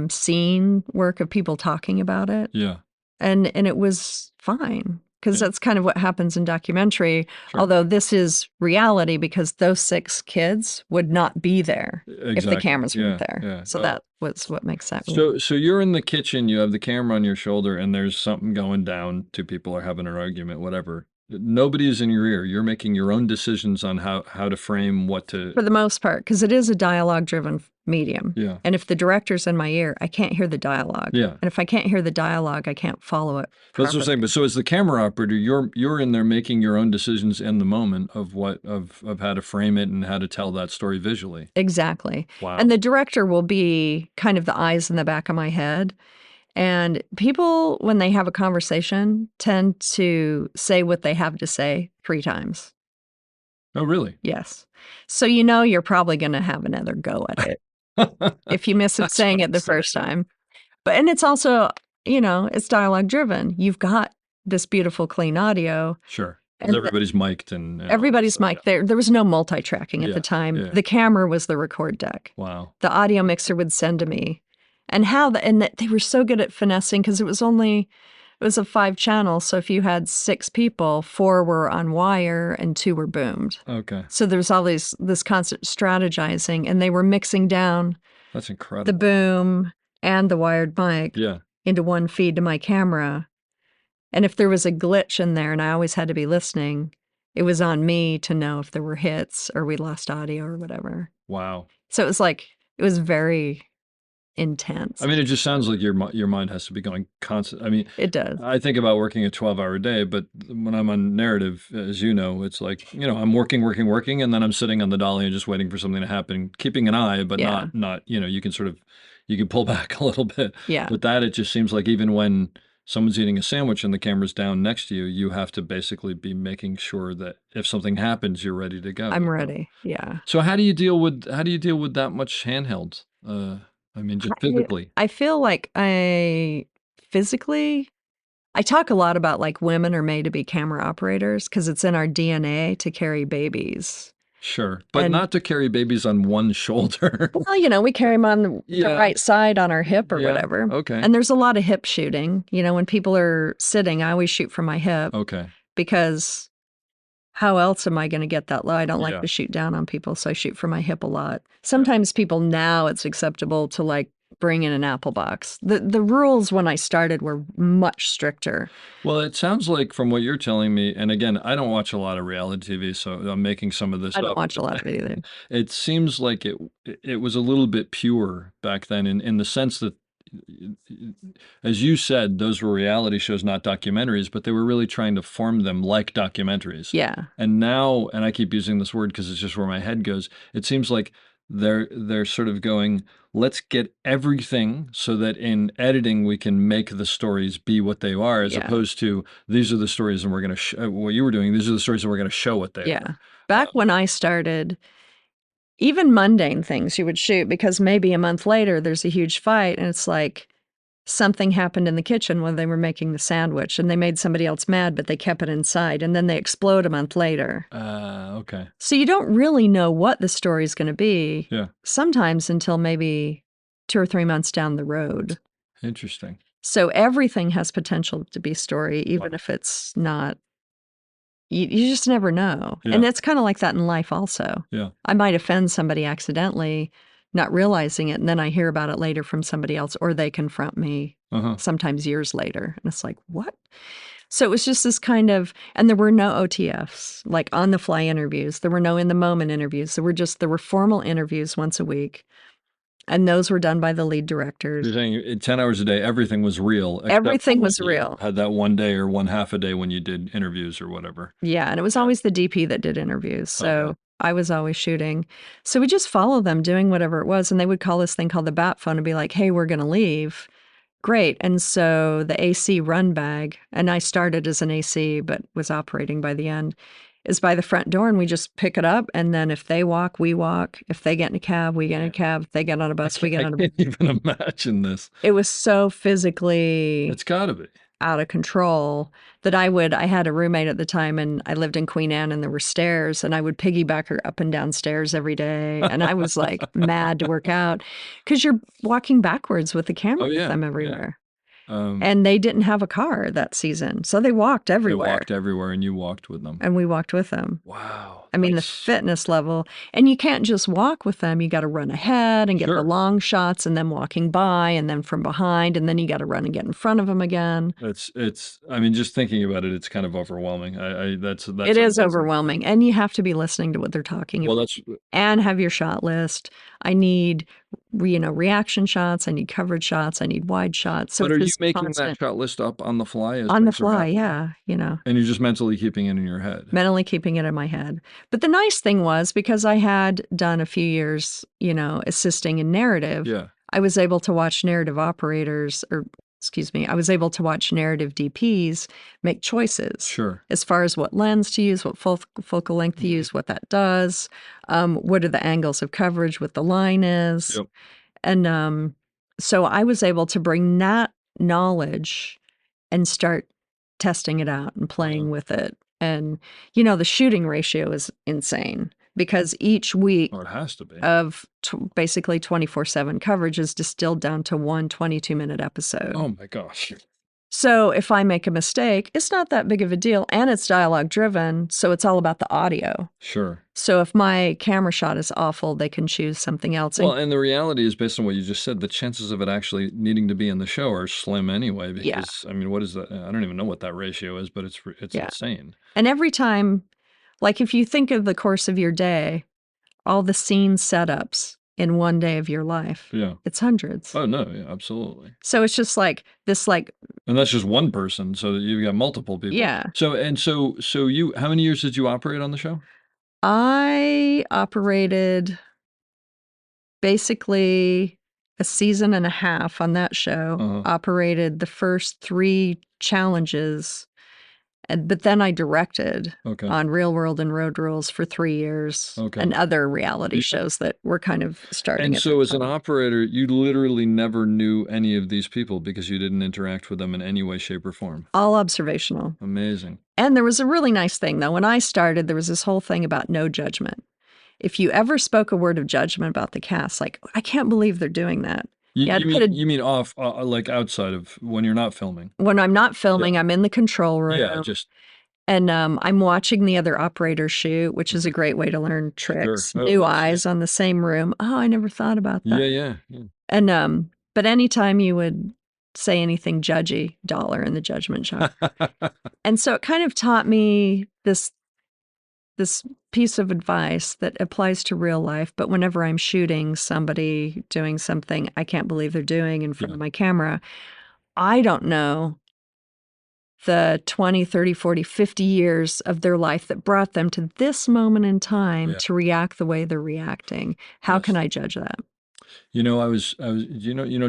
scene work of people talking about it. Yeah. And it was fine because Yeah. that's kind of what happens in documentary. Sure. Although this is reality because those 6 kids would not be there if the Exactly. cameras weren't Yeah, there. yeah. So Oh. that was what makes that weird. So you're in the kitchen, you have the camera on your shoulder, and there's something going down. 2 people are having an argument, whatever. Nobody is in your ear. You're making your own decisions on how to frame what to. For the most part, because it is a dialogue-driven medium. Yeah. And if the director's in my ear, I can't hear the dialogue. Yeah. And if I can't hear the dialogue, I can't follow it. That's what I'm properly. saying. But so as the camera operator, you're in there making your own decisions in the moment of of how to frame it and how to tell that story visually. Exactly. Wow. And the director will be kind of the eyes in the back of my head. And people, when they have a conversation, tend to say what they have to say 3 times. Oh, really? Yes. So you know you're probably going to have another go at it if you miss him That's saying what it the I'm saying. first time. But and it's also, it's dialogue driven. You've got this beautiful clean audio. Sure. 'Cause And everybody's mic'd and all that Everybody's stuff, mic there. There was no multi-tracking at Yeah, the time. yeah. The camera was the record deck. Wow. The audio mixer would send to me. And they were so good at finessing because it was a 5-channel. So if you had 6 people, 4 were on wire and 2 were boomed. Okay. So there was all this constant strategizing, and they were mixing down That's incredible. the boom and the wired mic Yeah. into one feed to my camera. And if there was a glitch in there, and I always had to be listening, it was on me to know if there were hits or we lost audio or whatever. Wow. So it was very intense. I mean, it just sounds like your mind has to be going constant. I mean, It does. I think about working a 12-hour day, but when I'm on narrative, as you know, it's like, I'm working, and then I'm sitting on the dolly and just waiting for something to happen, keeping an eye, but Yeah. not, you can pull back a little bit. Yeah. But that, it just seems like even when someone's eating a sandwich and the camera's down next to you, you have to basically be making sure that if something happens, you're ready to go. I'm ready. Yeah. So how do you deal with that much handheld? I mean, just physically. I feel like I talk a lot about like women are made to be camera operators because it's in our DNA to carry babies. Sure, but And- not to carry babies on one shoulder. Well, we carry them on the Yeah. right side on our hip or Yeah, whatever. okay. And there's a lot of hip shooting. When people are sitting, I always shoot from my hip Okay. because how else am I going to get that low? I don't like Yeah. to shoot down on people, so I shoot from my hip a lot. Sometimes people now it's acceptable to like bring in an apple box. The rules when I started were much stricter. Well, it sounds like from what you're telling me, and again, I don't watch a lot of reality TV, so I'm making some of this I up. don't watch a lot of it either. It seems like it was a little bit pure back then in the sense that, as you said, those were reality shows, not documentaries, but they were really trying to form them like documentaries. Yeah. And now, and I keep using this word because it's just where my head goes, it seems like they're sort of going, let's get everything so that in editing we can make the stories be what they are, as Yeah. opposed to these are the stories and we're going to what you were doing. These are the stories and we're going to show what they Yeah. are. Back when I started, even mundane things you would shoot because maybe a month later there's a huge fight and it's like something happened in the kitchen when they were making the sandwich and they made somebody else mad, but they kept it inside and then they explode a month later. Okay. So you don't really know what the story's going to be Yeah. sometimes until maybe 2 or 3 months down the road. Interesting. So everything has potential to be story, even Wow. if it's not. You just never know. Yeah. And it's kind of like that in life also. Yeah. I might offend somebody accidentally, not realizing it, and then I hear about it later from somebody else, or they confront me Uh-huh. sometimes years later. And it's like, what? So it was just this kind of, and there were no OTFs, like on the fly interviews. There were no in the moment interviews. There were formal interviews once a week. And those were done by the lead directors. You're saying 10 hours a day, everything was real. except Everything for was when you real. Had that one day or one half a day when you did interviews or whatever. Yeah, and it was always the DP that did interviews. So Okay. I was always shooting. So we just follow them doing whatever it was. And they would call this thing called the bat phone and be like, hey, we're going to leave. Great. And so the AC run bag, and I started as an AC, but was operating by the end, is by the front door. And we just pick it up. And then if they walk, we walk. If they get in a cab, we get in a cab. If they get on a bus, we get on a bus. I can't even imagine this. It was so physically It's got to be. out of control that I had a roommate at the time and I lived in Queen Anne and there were stairs and I would piggyback her up and down stairs every day. And I was like mad to work out because you're walking backwards with the camera Oh, with yeah, them yeah. everywhere. Um, And they didn't have a car that season. So they walked they everywhere walked everywhere and you walked with them. and we walked with them. Wow. I mean, the nice. fitness level, and you can't just walk with them. You got to run ahead and get Sure. the long shots and then walking by and then from behind. And then you got to run and get in front of them again. I mean, just thinking about it, it's kind of overwhelming. That's It is amazing. overwhelming. And you have to be listening to what they're talking Well, about that's and have your shot list. I need, reaction shots. I need coverage shots. I need wide shots. So but are you it's making constant. that shot list up on the fly as On the things are fly, happening? yeah, And you're just mentally keeping it in your head. mentally keeping it in my head. But the nice thing was because I had done a few years, assisting in narrative, Yeah. I was able to watch narrative operators I was able to watch narrative DPs make choices. Sure. As far as what lens to use, what focal length to use, what that does, what are the angles of coverage, what the line is. Yep. And so I was able to bring that knowledge and start testing it out and playing with it. And, the shooting ratio is insane because each week Oh, it has to be. of basically 24/7 coverage is distilled down to one 22-minute episode. Oh my gosh. So if I make a mistake, it's not that big of a deal. And it's dialogue driven. So it's all about the audio. Sure. So if my camera shot is awful, they can choose something else. Well, and the reality is, based on what you just said, the chances of it actually needing to be in the show are slim anyway. Yeah. Because I mean, what is that? I don't even know what that ratio is, but it's Yeah. insane. And every time, like if you think of the course of your day, all the scene setups in one day of your life, Yeah. it's hundreds. Oh no, yeah, absolutely. So it's just like this, And that's just one person, so you've got multiple people. yeah. So you, how many years did you operate on the show? I operated basically a season and a half on that show, Uh-huh. operated the first 3 challenges, but then I directed Okay. on Real World and Road Rules for 3 years Okay. and other reality You- shows that were kind of starting. And at so that as an time. operator, you literally never knew any of these people because you didn't interact with them in any way, shape, or form. All observational. Amazing. And there was a really nice thing, though. When I started, there was this whole thing about no judgment. If you ever spoke a word of judgment about the cast, like, I can't believe they're doing that. You, Yeah, I'd you mean put a- you mean off like outside of when you're not filming? When I'm not filming, I'm in the control room. Yeah, just And I'm watching the other operators shoot, which is a great way to learn tricks. Oh, New yeah. eyes on the same room. Oh, I never thought about that. yeah. And but anytime you would say anything judgy, dollar in the judgment shot. And so it kind of taught me this piece of advice that applies to real life. But whenever I'm shooting somebody doing something I can't believe they're doing in front of my camera, I don't know the 20, 30, 40, 50 years of their life that brought them to this moment in time Yeah. to react the way they're reacting. How can Yes. I judge that? You know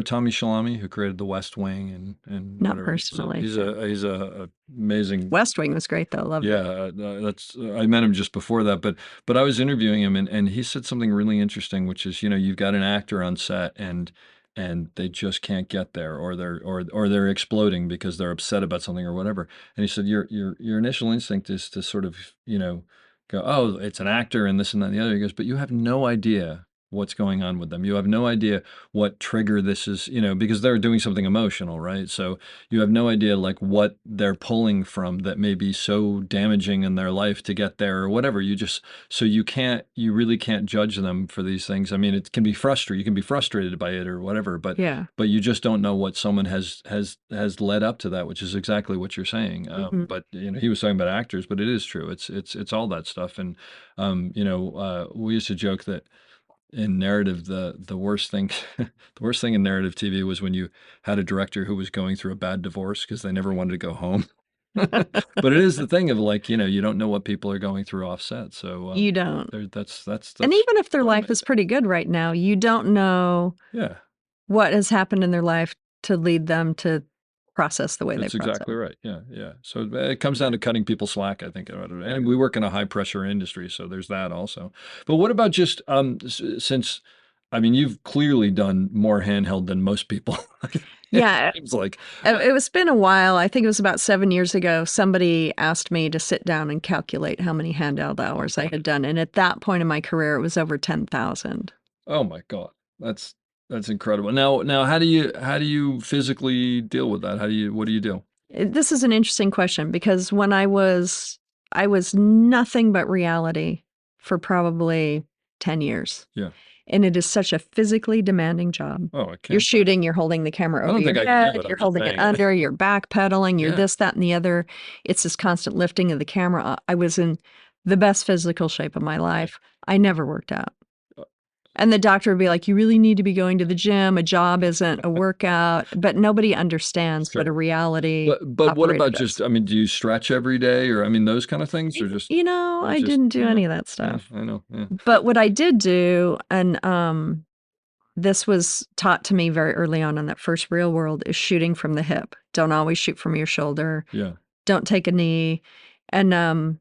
Tommy Shalami, who created The West Wing and Not whatever. personally. He's a amazing. West Wing was great though. Loved it. Yeah, that's I met him just before that, but I was interviewing him and he said something really interesting, which is, you've got an actor on set and they just can't get there, or they're exploding because they're upset about something or whatever. And he said your initial instinct is to sort of, go, oh, it's an actor and this and that and the other. He goes, but you have no idea what's going on with them. You have no idea what trigger this is, because they're doing something emotional, right? So you have no idea like what they're pulling from that may be so damaging in their life to get there or whatever. So you really can't judge them for these things. I mean, it can be frustrating. You can be frustrated by it or whatever, but Yeah. but you just don't know what someone has led up to that, which is exactly what you're saying. Mhm. But he was talking about actors, but it is true. It's all that stuff. And we used to joke that in narrative, the worst thing the worst thing in narrative TV was when you had a director who was going through a bad divorce because they never wanted to go home. But it is the thing of like, you don't know what people are going through offset. So You don't. that's And even if their one of life my is pretty good right now, you don't know yeah, what has happened in their life to lead them to process the way they that's process. exactly right. Yeah, yeah. So it comes down to cutting people slack, I think. And we work in a high pressure industry, so there's that also. But what about just since I mean, you've clearly done more handheld than most people. Yeah. Seems like. It was been a while. I think it was about 7 years ago. Somebody asked me to sit down and calculate how many handheld hours I had done. And at that point in my career, it was over 10,000. Oh my God. That's incredible. Now how do you physically deal with that? What do you do? This is an interesting question because when I was nothing but reality for probably 10 years. Yeah. And it is such a physically demanding job. Oh, I You're can't. shooting, you're holding the camera I over don't your think I can do head, it. I'm you're just holding it saying. under, you're backpedaling, you're Yeah. this, that, and the other. It's this constant lifting of the camera. I was in the best physical shape of my life. I never worked out. Uh, And the doctor would be like, you really need to be going to the gym. A job isn't a workout. But nobody understands what a Sure. reality But what about operator does. just, I mean, do you stretch every day or I mean those kind of things or just or I just didn't do yeah, any of that yeah, stuff. I know. Yeah. But what I did do, and this was taught to me very early on in that first real world, is shooting from the hip. Don't always shoot from your shoulder. Yeah. Don't take a knee. And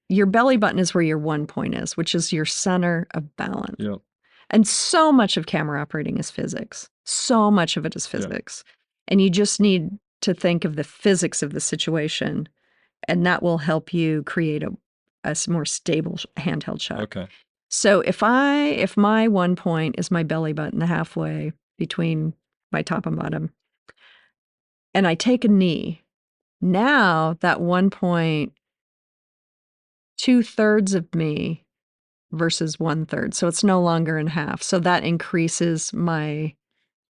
your belly button is where your one point is, which is your center of balance. Yeah. And so much of camera operating is physics. So much of it is Yeah. physics. And you just need to think of the physics of the situation, and that will help you create a more stable handheld shot. Okay. So if my one point is my belly button, the halfway between my top and bottom, and I take a knee, now that one point, 2/3 of me versus 1/3. So it's no longer in half. So that increases my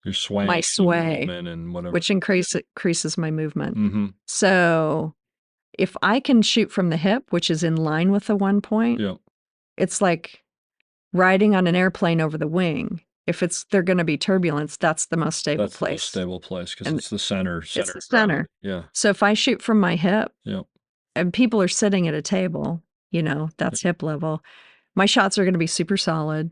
You're swaying my and sway, movement and whatever. which increases my movement. Mm-hmm. So if I can shoot from the hip, which is in line with the one point, Yeah. it's like riding on an airplane over the wing. If they're going to be turbulence, that's the most stable That's the most place. stable place because And it's the center. It's the of gravity. center. Yeah. So if I shoot from my hip Yeah. and people are sitting at a table, that's hip level, my shots are going to be super solid.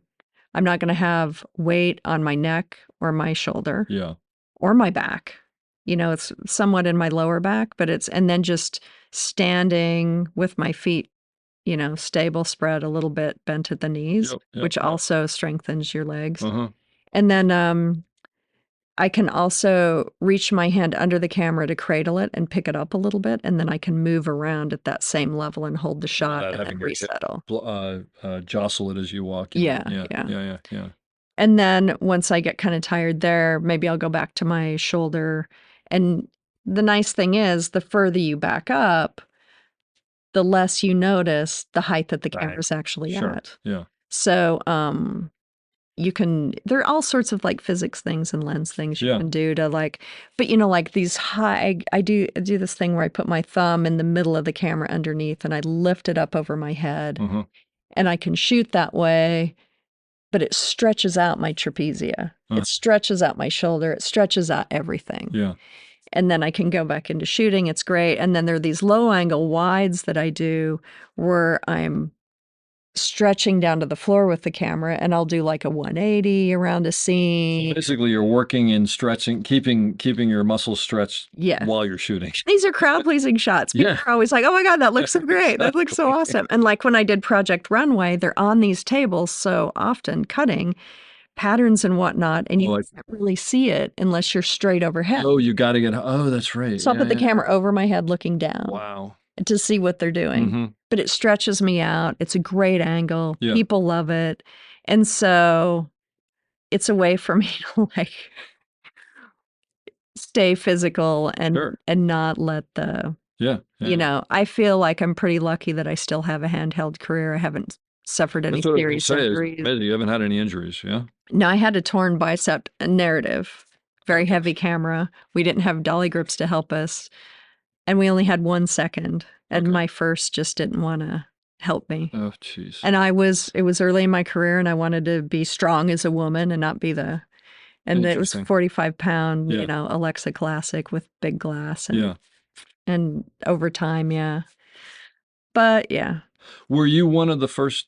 I'm not going to have weight on my neck or my shoulder Yeah. or my back. It's somewhat in my lower back, but and then just standing with my feet, stable, spread a little bit, bent at the knees, Yep. which also strengthens your legs. Uh-huh. And then I can also reach my hand under the camera to cradle it and pick it up a little bit, and then I can move around at that same level and hold the shot Without and having then your hip resettle. jostle it as you walk. Yeah. Yeah. And then once I get kind of tired there, maybe I'll go back to my shoulder. And the nice thing is, the further you back up, the less you notice the height that the Right. camera's actually Sure. at. Yeah. So there are all sorts of like physics things and lens things you Yeah. can do to like, but like these I do this thing where I put my thumb in the middle of the camera underneath and I lift it up over my head Uh-huh. and I can shoot that way, but it stretches out my trapezia. Uh. It stretches out my shoulder. It stretches out everything. Yeah. and then I can go back into shooting. It's great. And then there are these low angle wides that I do where I'm stretching down to the floor with the camera, and I'll do like a 180 around a scene. Basically, you're working in stretching, keeping your muscles stretched Yeah. while you're shooting. These are crowd pleasing shots. People Yeah. are always like, oh my God, that looks so great. That looks so Exactly. awesome. And like when I did Project Runway, they're on these tables so often cutting patterns and whatnot, and you can't really see it unless you're straight overhead. Oh, you got to get. Oh, that's right. So I'll put the camera over my head looking down. Wow. To see what they're doing. But it stretches me out. It's a great angle. Yeah. People love it. And so it's a way for me to like stay physical and Sure. and not let the you know, I feel like I'm pretty lucky that I still have a handheld career. I haven't suffered any That's what I serious was gonna say. injuries. It's amazing. You haven't had any injuries, yeah? No, I had a torn bicep narrative. Very heavy camera. We didn't have dolly grips to help us. And we only had 1 second. And my first just didn't want to help me. Oh, jeez. And it was early in my career, and I wanted to be strong as a woman and not be and it was Interesting. 45-pound, Yeah. you know, Alexa Classic with big glass. And, Yeah. and over time, yeah. But yeah. Were you one of the first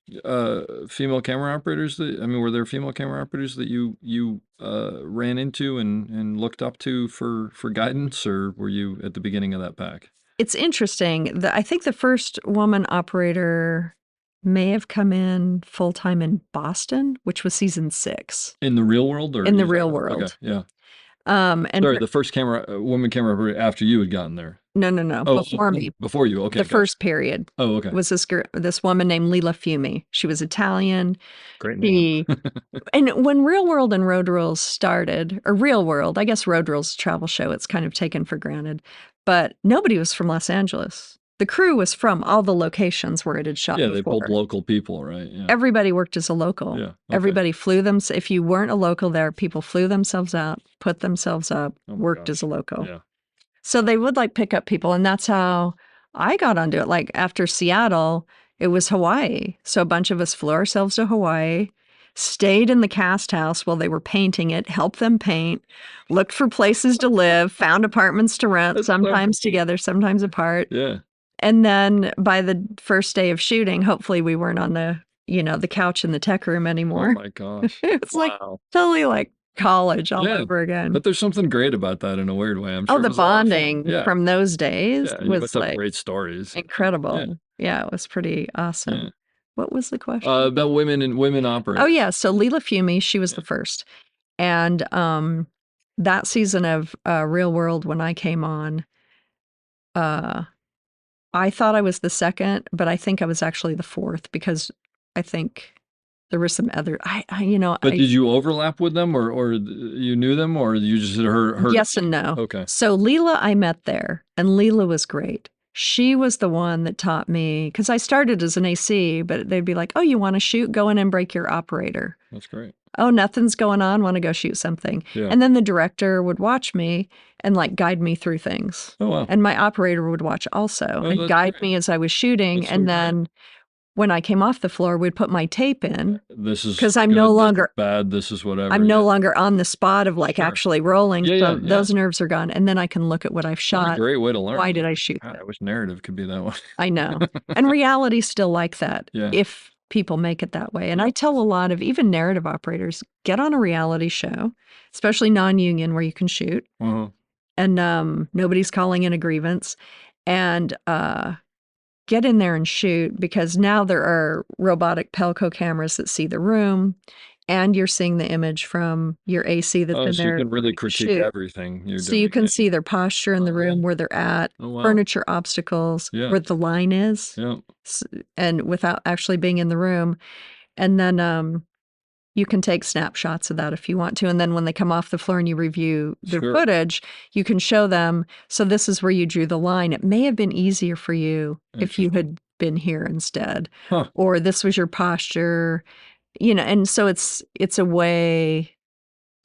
female camera operators were there female camera operators that you ran into and looked up to for guidance, or were you at the beginning of that pack? It's interesting. I think the first woman operator may have come in full-time in Boston, which was season 6. In the real world, or In the real world. Okay, yeah. And Sorry, the first woman camera operator after you had gotten there. no, Oh, before me. Before you, okay. The gotcha. first period Oh, okay. was this woman named Lila Fiume. She was Italian. Great name. And when Real World and Road Rules started, or Real World, I guess Road Rules travel show, it's kind of taken for granted, but nobody was from Los Angeles. The crew was from all the locations where it had shot Yeah, before. they pulled local people, right? Yeah. Everybody worked as a local. Yeah, okay. Everybody flew them. If you weren't a local there, people flew themselves out, put themselves up, Oh my worked gosh. as a local. Yeah. So they would like pick up people, and that's how I got onto it. Like after Seattle, it was Hawaii. So a bunch of us flew ourselves to Hawaii, stayed in the cast house while they were painting it, helped them paint, looked for places to live, found apartments to rent, That's so sometimes cool. together, sometimes apart. Yeah. And then by the first day of shooting, hopefully we weren't on the couch in the tech room Oh anymore. my gosh. It's like Wow. totally like college all Yeah, over again. But there's something great about that in a weird way. I'm sure Oh, it the was a lot of fun. bonding Yeah. from those days Yeah, you was must have like great stories. incredible. Yeah, it was pretty awesome. Yeah. What was the question? About women operators. Oh yeah, so Lila Fiume, she was the first. And that season of Real World when I came on, I thought I was the second, but I think I was actually the fourth because I think there were some other But did you overlap with them, or you knew them, or you just heard? Yes and no. Okay. So Lila I met there, and Lila was great. She was the one that taught me, because I started as an AC, but they'd be like, oh, you want to shoot? Go in and break your operator. That's great. Oh, nothing's going on. Want to go shoot something. Yeah. And then the director would watch me and like guide me through things. Oh wow. And my operator would watch also and that's guide great. me as I was shooting. That's so And great. then when I came off the floor, we'd put my tape in. This is 'Cause I'm good, no this is longer- bad. This is whatever. I'm no longer on the spot of like Sure. actually rolling. Yeah, so yeah, those nerves are gone. And then I can look at what I've What a shot. great way to learn. Why did I shoot God, that? I wish narrative could be that way. I know. And reality's still like that. Yeah. If people make it that way. And I tell a lot of even narrative operators, get on a reality show, especially non-union where you can shoot Uh-huh. and nobody's calling in a grievance, and get in there and shoot, because now there are robotic Pelco cameras that see the room, and you're seeing the image from your AC that's Oh, in so there. you can really to critique shoot. everything you're So doing. you can Yeah. see their posture in the room, where they're at, Oh wow. furniture obstacles, Yeah. where the line is, Yeah. and without actually being in the room. And then you can take snapshots of that if you want to. And then when they come off the floor and you review the Sure. footage, you can show them, so this is where you drew the line. It may have been easier for you if you had been here instead. Huh. Or this was your posture, and so it's a way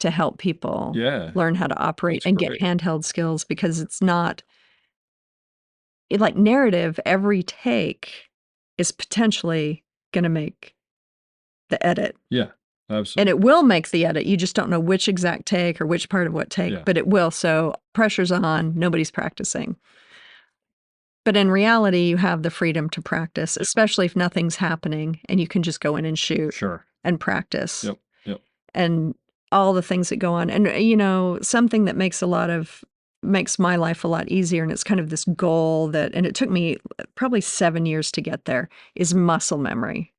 to help people Yeah. learn how to operate That's and great. get handheld skills, because it's not like narrative. Every take is potentially going to make the edit. Yeah. Absolutely. And it will make the edit. You just don't know which exact take or which part of what take, Yeah. but it will. So pressure's on, nobody's practicing. But in reality, you have the freedom to practice, especially if nothing's happening and you can just go in and shoot Sure. and practice. Yep. Yep. And all the things that go on. And, you know, something that makes my life a lot easier, and it's kind of this goal and it took me probably 7 years to get there, is muscle memory.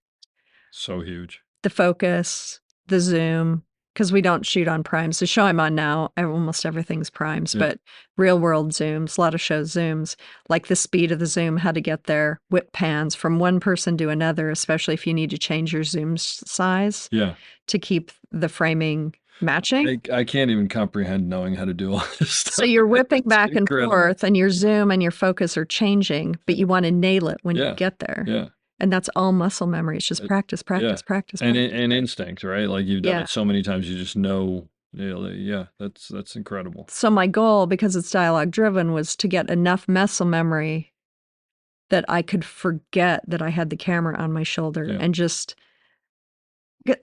So huge. The focus, the zoom, because we don't shoot on primes. The show I'm on now, almost everything's primes, Yeah. but real world zooms, a lot of shows zooms, like the speed of the zoom, how to get there, whip pans from one person to another, especially if you need to change your zoom size Yeah. to keep the framing matching. I can't even comprehend knowing how to do all this stuff. So you're whipping It's back and incredible. forth, and your zoom and your focus are changing, but you want to nail it when Yeah. you get there. Yeah. And that's all muscle memory. It's just practice, practice, practice. And practice. and instinct, right? Like you've done Yeah. it so many times, you just know. Yeah, that's incredible. So my goal, because it's dialogue driven, was to get enough muscle memory that I could forget that I had the camera on my shoulder and just.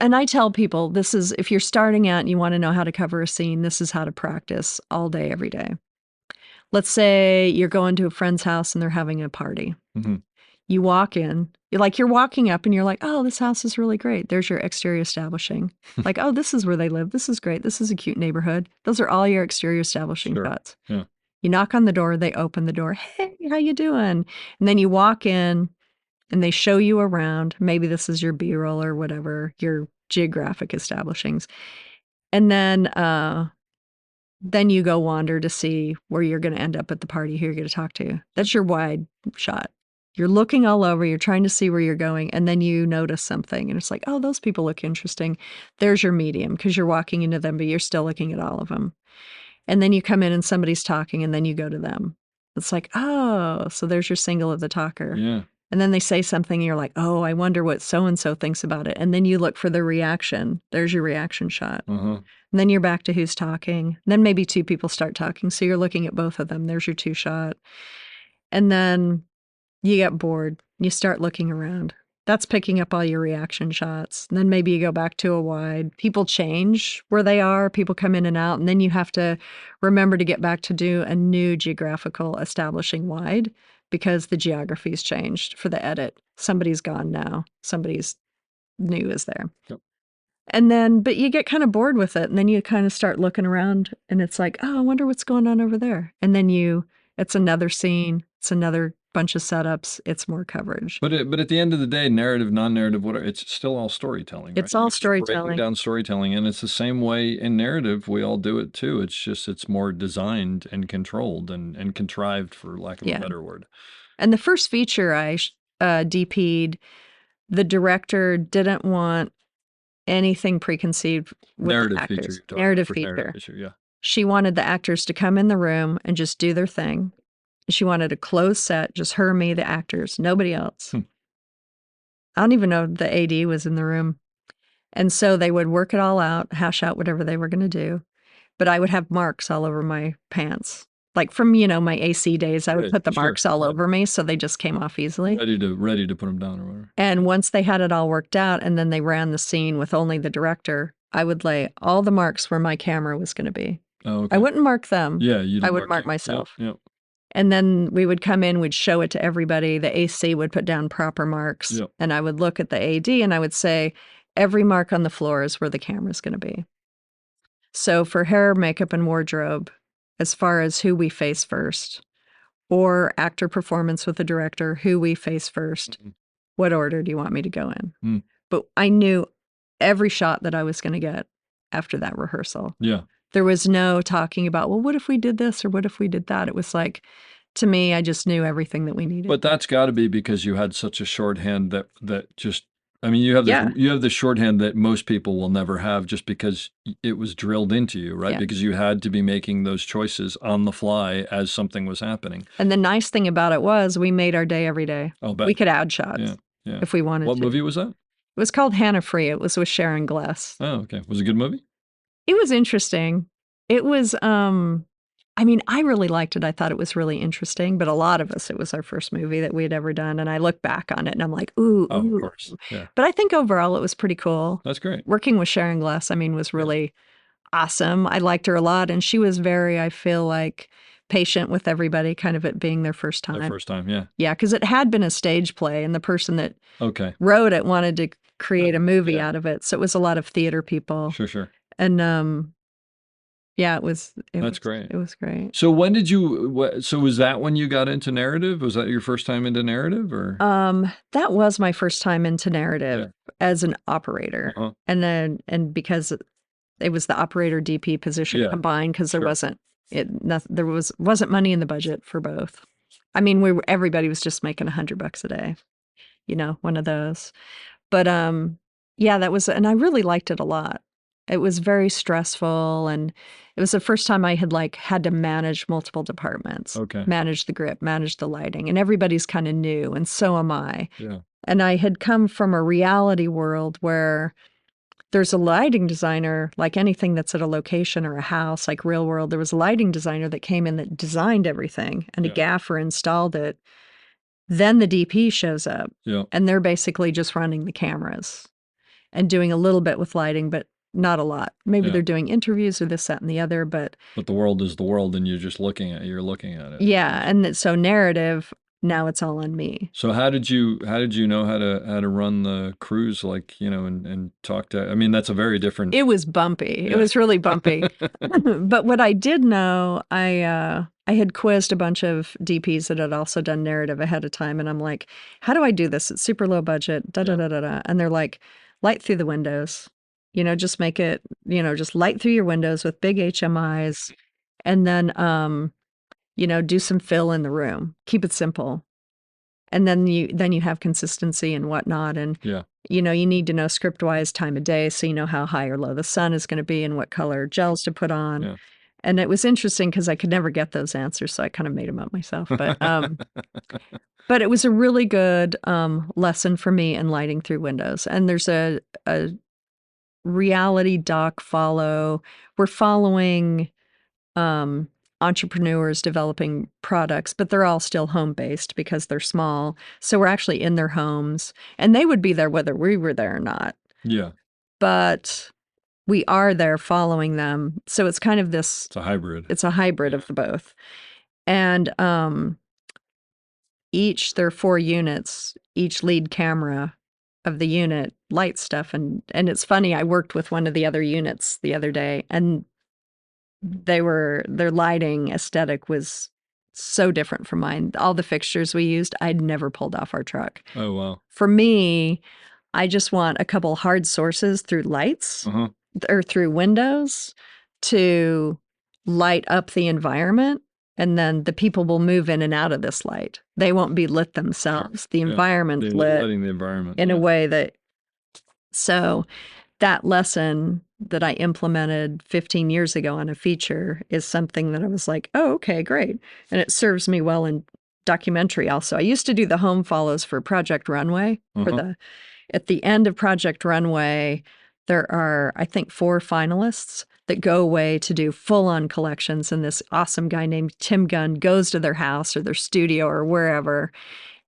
And I tell people, this is, if you're starting out and you want to know how to cover a scene, this is how to practice all day, every day. Let's say you're going to a friend's house and they're having a party. Mm-hmm. You walk in, you're walking up and you're like, oh, this house is really great. There's your exterior establishing. Like, oh, this is where they live. This is great. This is a cute neighborhood. Those are all your exterior establishing shots. Yeah. You knock on the door, they open the door. Hey, how you doing? And then you walk in and they show you around. Maybe this is your B-roll or whatever, your geographic establishings. And then you go wander to see where you're going to end up at the party, who you're going to talk to. That's your wide shot. You're looking all over, you're trying to see where you're going, and then you notice something, and it's like, oh, those people look interesting. There's your medium, because you're walking into them, but you're still looking at all of them. And then you come in and somebody's talking, and then you go to them. It's like, oh, so there's your single of the talker. Yeah. And then they say something, and you're like, oh, I wonder what so-and-so thinks about it. And then you look for the reaction. There's your reaction shot. Uh-huh. And then you're back to who's talking. Then maybe two people start talking, so you're looking at both of them. There's your two shot. And then you get bored. You start looking around. That's picking up all your reaction shots. And then maybe you go back to a wide. People change where they are. People come in and out. And then you have to remember to get back to do a new geographical establishing wide, because the geography's changed for the edit. Somebody's gone now. Somebody's new is there. Yep. And then, but you get kind of bored with it. And then you kind of start looking around and it's like, oh, I wonder what's going on over there. And then it's another scene. It's another bunch of setups. It's more coverage. But at the end of the day, narrative, non-narrative, whatever, it's still all storytelling. Right? It's all You're just storytelling. breaking down storytelling, and it's the same way in narrative. We all do it too. It's just it's more designed and controlled and contrived, for lack of a better word. And the first feature I DP'd, the director didn't want anything preconceived with Narrative the actors. feature. Narrative Narrative feature. feature, yeah. She wanted the actors to come in the room and just do their thing. She wanted a closed set, just her, me, the actors, nobody else. I don't even know if the AD was in the room. And so they would work it all out, hash out whatever they were going to do. But I would have marks all over my pants. Like from, my AC days, I would put the marks all over me, so they just came off easily. Ready to put them down or whatever. And once they had it all worked out, and then they ran the scene with only the director, I would lay all the marks where my camera was going to be. Oh, okay. I wouldn't mark them. Yeah, I would mark myself. Yep. And then we would come in, we'd show it to everybody. The AC would put down proper marks. Yep. And I would look at the AD and I would say, every mark on the floor is where the camera's going to be. So for hair, makeup, and wardrobe, as far as who we face first, or actor performance with the director, who we face first, what order do you want me to go in? But I knew every shot that I was going to get after that rehearsal. Yeah. There was no talking about, well, what if we did this or what if we did that? It was like, to me, I just knew everything that we needed. But that's got to be because you had such a shorthand that just, I mean, you have the shorthand that most people will never have, just because it was drilled into you, right? Yeah. Because you had to be making those choices on the fly as something was happening. And the nice thing about it was we made our day every day. Oh, bet. We could add shots if we wanted to. What movie was that? It was called Hannah Free. It was with Sharon Gless. Oh, okay. Was it a good movie? It was interesting. It was I mean, I really liked it. I thought it was really interesting, but a lot of us, it was our first movie that we had ever done. And I look back on it and I'm like, ooh, Oh, of ooh. course. Yeah. But I think overall it was pretty cool. That's great. Working with Sharon Glass, I mean, was really awesome. I liked her a lot. And she was very, I feel like, patient with everybody, kind of it being their first time. Their first time, yeah. Yeah, because it had been a stage play and the person that Okay. wrote it wanted to create a movie Yeah. out of it. So it was a lot of theater people. Sure. And yeah, That's great. It was great. So when did you, so was that when you got into narrative? Was that your first time into narrative or? That was my first time into narrative as an operator. Uh-huh. And because it was the operator DP position combined, because there wasn't money in the budget for both. I mean, everybody was just making $100 a day, one of those. But yeah, and I really liked it a lot. It was very stressful, and it was the first time I had to manage multiple departments. Okay. Manage the grip, manage the lighting, and everybody's kind of new, and so am I. Yeah. And I had come from a reality world where there's a lighting designer, like anything that's at a location or a house, like real world, there was a lighting designer that came in that designed everything, and a gaffer installed it. Then the DP shows up, and they're basically just running the cameras and doing a little bit with lighting, but not a lot. Maybe they're doing interviews or this, that, and the other, but the world is the world, and you're looking at it. Yeah, and so narrative, now it's all on me. So how did you know how to run the crews, and talk to? I mean, that's a very different. It was bumpy. It was really bumpy. But what I did know, I had quizzed a bunch of DPs that had also done narrative ahead of time, and I'm like, how do I do this? It's super low budget. Da da da da da. And they're like, light through the windows. Just make it. Just light through your windows with big HMIs, and then do some fill in the room. Keep it simple. And then you have consistency and whatnot. And, you need to know script-wise time of day, so you know how high or low the sun is going to be and what color gels to put on. Yeah. And it was interesting because I could never get those answers, so I kind of made them up myself. But but it was a really good lesson for me in lighting through windows. And there's a reality doc follow. We're following entrepreneurs developing products, but they're all still home-based because they're small. So we're actually in their homes, and they would be there whether we were there or not. Yeah. But we are there following them. So it's kind of this... It's a hybrid. It's a hybrid of the both. And there are 4 units, each lead camera of the unit light stuff. And it's funny, I worked with one of the other units the other day, and their lighting aesthetic was so different from mine. All the fixtures we used, I'd never pulled off our truck. Oh, wow. For me, I just want a couple hard sources through lights or through windows to light up the environment. And then the people will move in and out of this light. They won't be lit themselves. The environment's lit lighting the environment in a way that... So that lesson that I implemented 15 years ago on a feature is something that I was like, oh, okay, great. And it serves me well in documentary also. I used to do the home follows for Project Runway. At the end of Project Runway, there are, I think, 4 finalists that go away to do full-on collections. And this awesome guy named Tim Gunn goes to their house or their studio or wherever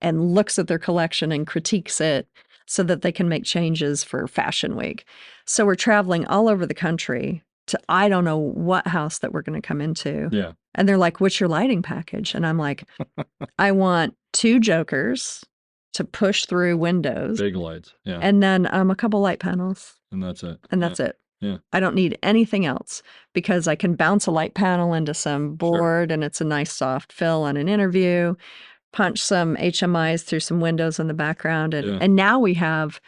and looks at their collection and critiques it so that they can make changes for Fashion Week. So we're traveling all over the country to, I don't know what house that we're going to come into. Yeah. And they're like, what's your lighting package? And I'm like, I want 2 jokers to push through windows. Big lights. Yeah. And then a couple light panels. And that's it. And that's it. Yeah. I don't need anything else because I can bounce a light panel into some board and it's a nice soft fill on an interview, punch some HMIs through some windows in the background. And now we have,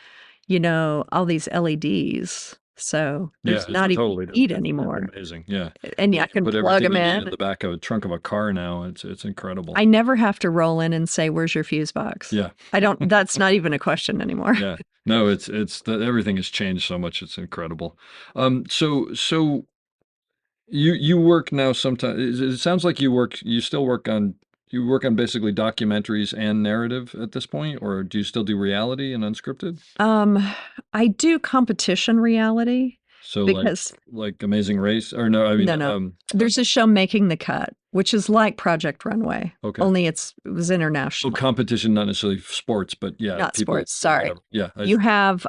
all these LEDs. So there's not even totally heat anymore. Amazing. Yeah. And I can plug them in. The back of a trunk of a car now. It's incredible. I never have to roll in and say, where's your fuse box? Yeah. That's not even a question anymore. Yeah. No, it's everything has changed so much. It's incredible. So you work now sometimes. It sounds like you still work on basically documentaries and narrative at this point, or do you still do reality and unscripted? I do competition reality. So because like Amazing Race, or no, I mean, no. There's a show Making the Cut, which is like Project Runway. Okay. Only it was so international. competition, not necessarily sports, but yeah, Not people, sports, sorry. whatever. Yeah. You have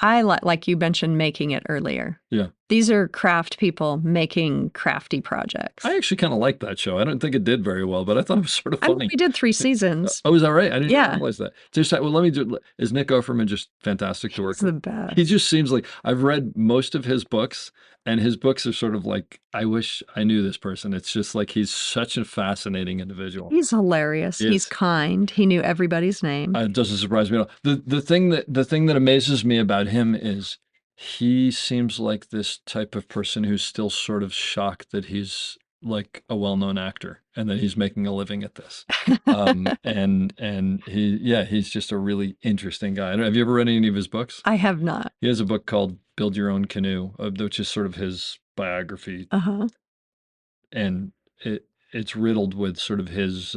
I like you mentioned Making It earlier. Yeah. These are craft people making crafty projects. I actually kind of liked that show. I don't think it did very well, but I thought it was sort of I mean, funny. we did 3 seasons. Oh, is that right? I didn't Yeah. realize that. Just well, let me do. Is Nick Offerman just fantastic to work It's with? the best. He just seems like I've read most of his books, and his books are sort of like I wish I knew this person. It's just like he's such a fascinating individual. He's hilarious. He He's is. kind. He knew everybody's name. It doesn't surprise me at all. The thing that amazes me about him is he seems like this type of person who's still sort of shocked that he's like a well-known actor and that he's making a living at this. And he's just a really interesting guy. Have you ever read any of his books? I have not. He has a book called Build Your Own Canoe, which is sort of his biography, Uh-huh. and it's riddled with sort of his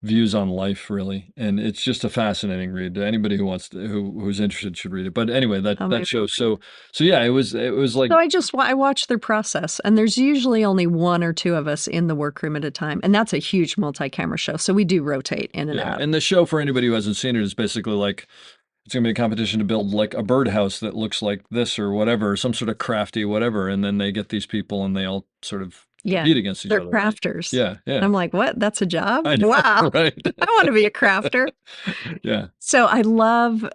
views on life, really, and it's just a fascinating read. Anybody who wants to, who's interested should read it. But anyway, that maybe show. So yeah, it was like So I watch their process, and there's usually only 1 or 2 of us in the workroom at a time, and that's a huge multi-camera show. So we do rotate in and yeah. out. And the show, for anybody who hasn't seen it, is basically like it's going to be a competition to build like a birdhouse that looks like this or whatever, some sort of crafty whatever, and then they get these people and they all sort of Yeah, compete against each they're other. Right? crafters. Yeah, yeah. And I'm like, what? That's a job? I know, Wow. right? I want to be a crafter. Yeah. So I love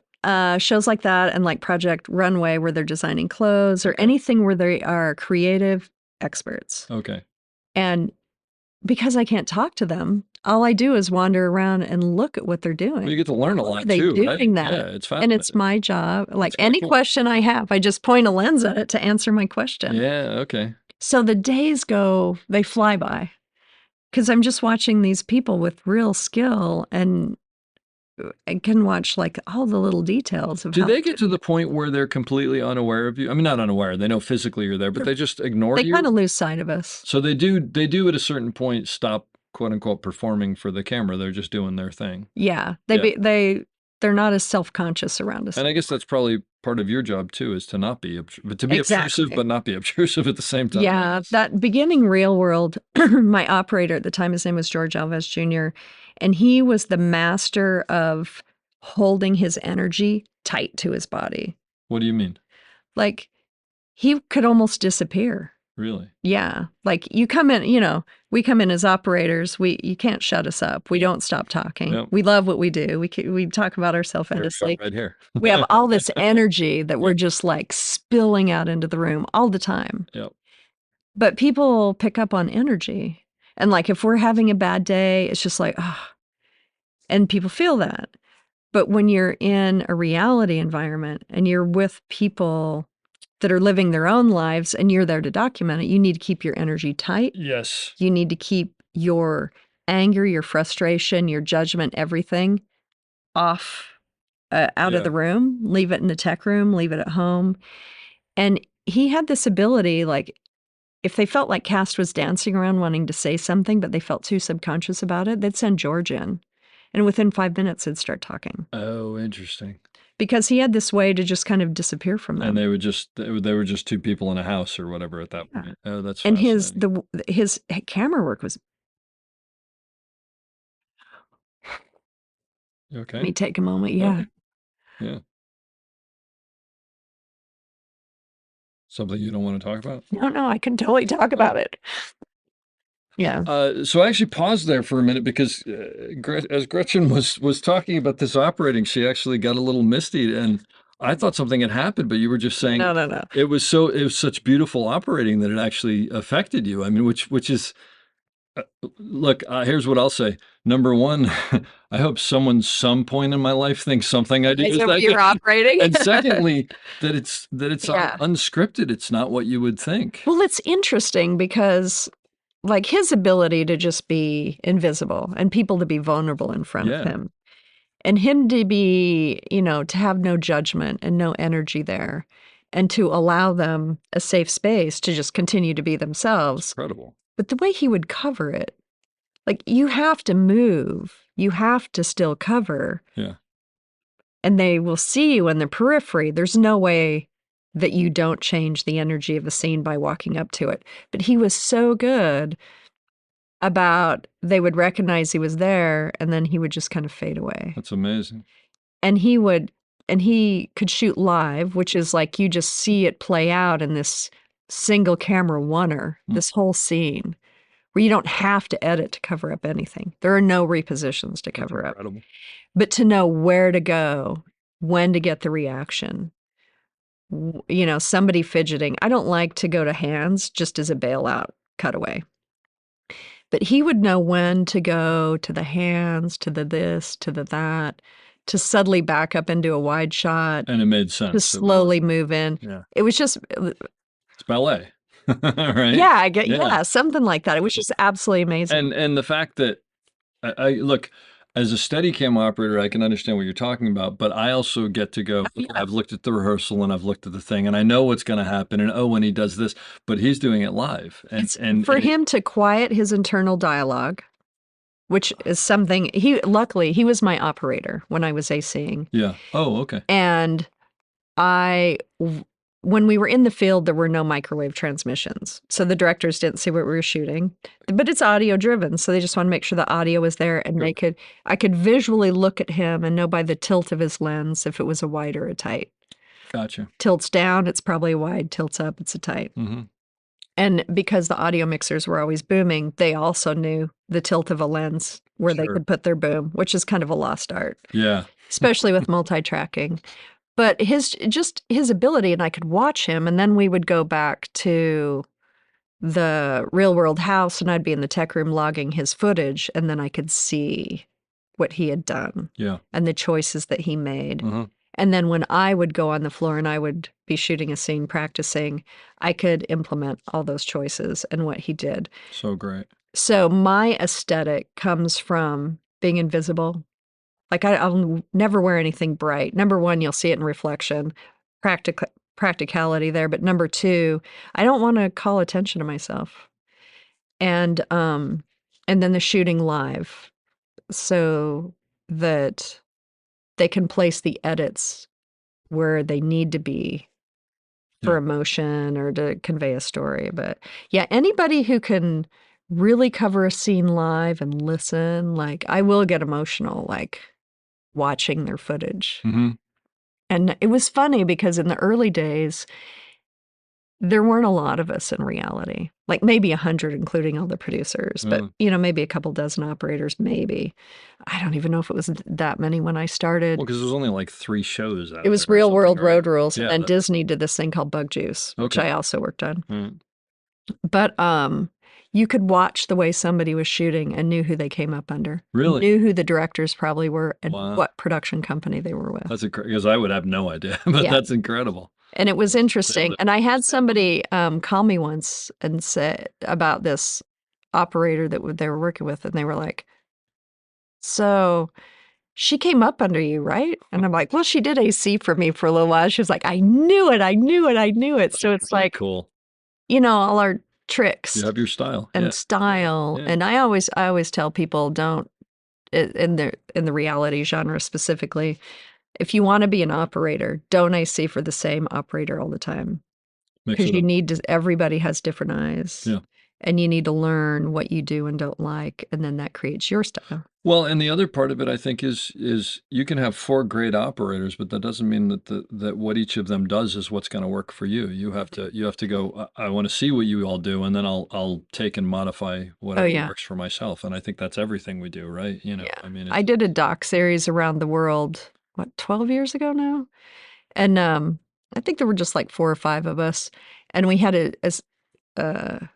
shows like that and like Project Runway where they're designing clothes or anything where they are creative experts. Okay. And because I can't talk to them, all I do is wander around and look at what they're doing. Well, you get to learn a How lot are they too, doing right? that? Yeah, it's And fascinating. it's my job. Like That's quite any cool. question I have, I just point a lens at it to answer my question. Yeah. Okay. So the days they fly by because I'm just watching these people with real skill and I can watch like all the little details of Do how they get to the point where they're completely unaware of you? I mean, not unaware. They know physically you're there, but they just ignore they you. kind of lose sight of us. So they do at a certain point stop, quote unquote, performing for the camera. They're just doing their thing. Yeah, they're not as self-conscious around us. And I guess that's probably part of your job too, is to not be, but to be obtrusive, Exactly. but not be obtrusive at the same time. Yeah, that beginning Real World, my operator at the time, his name was George Alves Jr., and he was the master of holding his energy tight to his body. What do you mean? Like he could almost disappear. Really? Yeah. Like you come in, we come in as operators. You can't shut us up. We don't stop talking. Yep. We love what we do. We talk about ourselves Here we go, endlessly. right here. We have all this energy that we're just like spilling out into the room all the time. Yep. But people pick up on energy. And like if we're having a bad day, it's just like, oh, and people feel that. But when you're in a reality environment and you're with people that are living their own lives and you're there to document it, you need to keep your energy tight. Yes. You need to keep your anger, your frustration, your judgment, everything off, out of the room. Leave it in the tech room, leave it at home. And he had this ability, like, if they felt like Cast was dancing around wanting to say something, but they felt too subconscious about it, they'd send George in. And within 5 minutes, they'd start talking. Oh, interesting. Because he had this way to just kind of disappear from them. And they were just 2 people in a house or whatever at that point. Oh, that's and fascinating. his camera work was. Okay. Let me take a moment. Yeah. Okay. Yeah. Something you don't want to talk about? No, I can totally talk about it. Yeah. So I actually paused there for a minute because as Gretchen was talking about this operating, she actually got a little misty, and I thought something had happened, but you were just saying No. it was such beautiful operating that it actually affected you. I mean, which is look, here's what I'll say. Number one, I hope someone some point in my life thinks something I do is that You're good. operating. And secondly, that it's Yeah. unscripted. It's not what you would think. Well, it's interesting because like his ability to just be invisible and people to be vulnerable in front of him and him to be, to have no judgment and no energy there and to allow them a safe space to just continue to be themselves. Incredible. But the way he would cover it, like you have to move, you have to still cover. Yeah. and they will see you in the periphery. There's no way that you don't change the energy of a scene by walking up to it. But he was so good about they would recognize he was there, and then he would just kind of fade away. That's amazing. And he could shoot live, which is like you just see it play out in this single camera oneer, this whole scene, where you don't have to edit to cover up anything. There are no repositions to cover up. But to know where to go, when to get the reaction, somebody fidgeting. I don't like to go to hands just as a bailout cutaway. But he would know when to go to the hands, to the this, to the that, to suddenly back up into a wide shot. And it made sense. To slowly move in. Yeah. It was just... It's ballet, right? Yeah, something like that. It was just absolutely amazing. And the fact that, I look, as a Steadicam operator, I can understand what you're talking about, but I also get to go, I've looked at the rehearsal and I've looked at the thing and I know what's going to happen. And when he does this, but he's doing it live. And for him to quiet his internal dialogue, which is something luckily he was my operator when I was ACing. Yeah. Oh, okay. And when we were in the field, there were no microwave transmissions. So the directors didn't see what we were shooting, but it's audio driven. So they just want to make sure the audio was there, and I could visually look at him and know by the tilt of his lens if it was a wide or a tight. Gotcha. Tilts down, it's probably a wide. Tilts up, it's a tight. Mm-hmm. And because the audio mixers were always booming, they also knew the tilt of a lens where they could put their boom, which is kind of a lost art. Yeah. Especially with multi-tracking. But his ability, and I could watch him, and then we would go back to the real world house, and I'd be in the tech room logging his footage, and then I could see what he had done. Yeah. And the choices that he made. Mm-hmm. And then when I would go on the floor and I would be shooting a scene, practicing, I could implement all those choices and what he did. So great. So my aesthetic comes from being invisible. Like I'll never wear anything bright. Number one, you'll see it in reflection, practicality there. But number two, I don't want to call attention to myself. And then the shooting live so that they can place the edits where they need to be for emotion or to convey a story. But yeah, anybody who can really cover a scene live and listen, like I will get emotional, like watching their footage. Mm-hmm. And it was funny because in the early days, there weren't a lot of us in reality, like maybe 100, including all the producers, but maybe a couple dozen operators, maybe. I don't even know if it was that many when I started. Well, because it was only like 3 shows. It was Real World Road Rules, and then Disney did this thing called Bug Juice, which I also worked on. Mm. But you could watch the way somebody was shooting and knew who they came up under. Really? Knew who the directors probably were and what production company they were with. That's because I would have no idea, but that's incredible. And it was interesting. And I had somebody call me once and say about this operator that they were working with, and they were like, "So she came up under you, right?" And I'm like, "Well, she did AC for me for a little while." She was like, "I knew it." So it's like, cool. All our tricks. You have your style and style. Yeah. And I always tell people, don't in the reality genre specifically, if you want to be an operator, don't AC for the same operator all the time, because you need to. Everybody has different eyes. Yeah. And you need to learn what you do and don't like, and then that creates your style. Well, and the other part of it, I think, is you can have 4 great operators, but that doesn't mean that that what each of them does is what's going to work for you. You have to go, I want to see what you all do, and then I'll take and modify whatever works for myself. And I think that's everything we do, right? I mean, I did a doc series around the world, 12 years ago now, and I think there were just like 4 or 5 of us, and we had a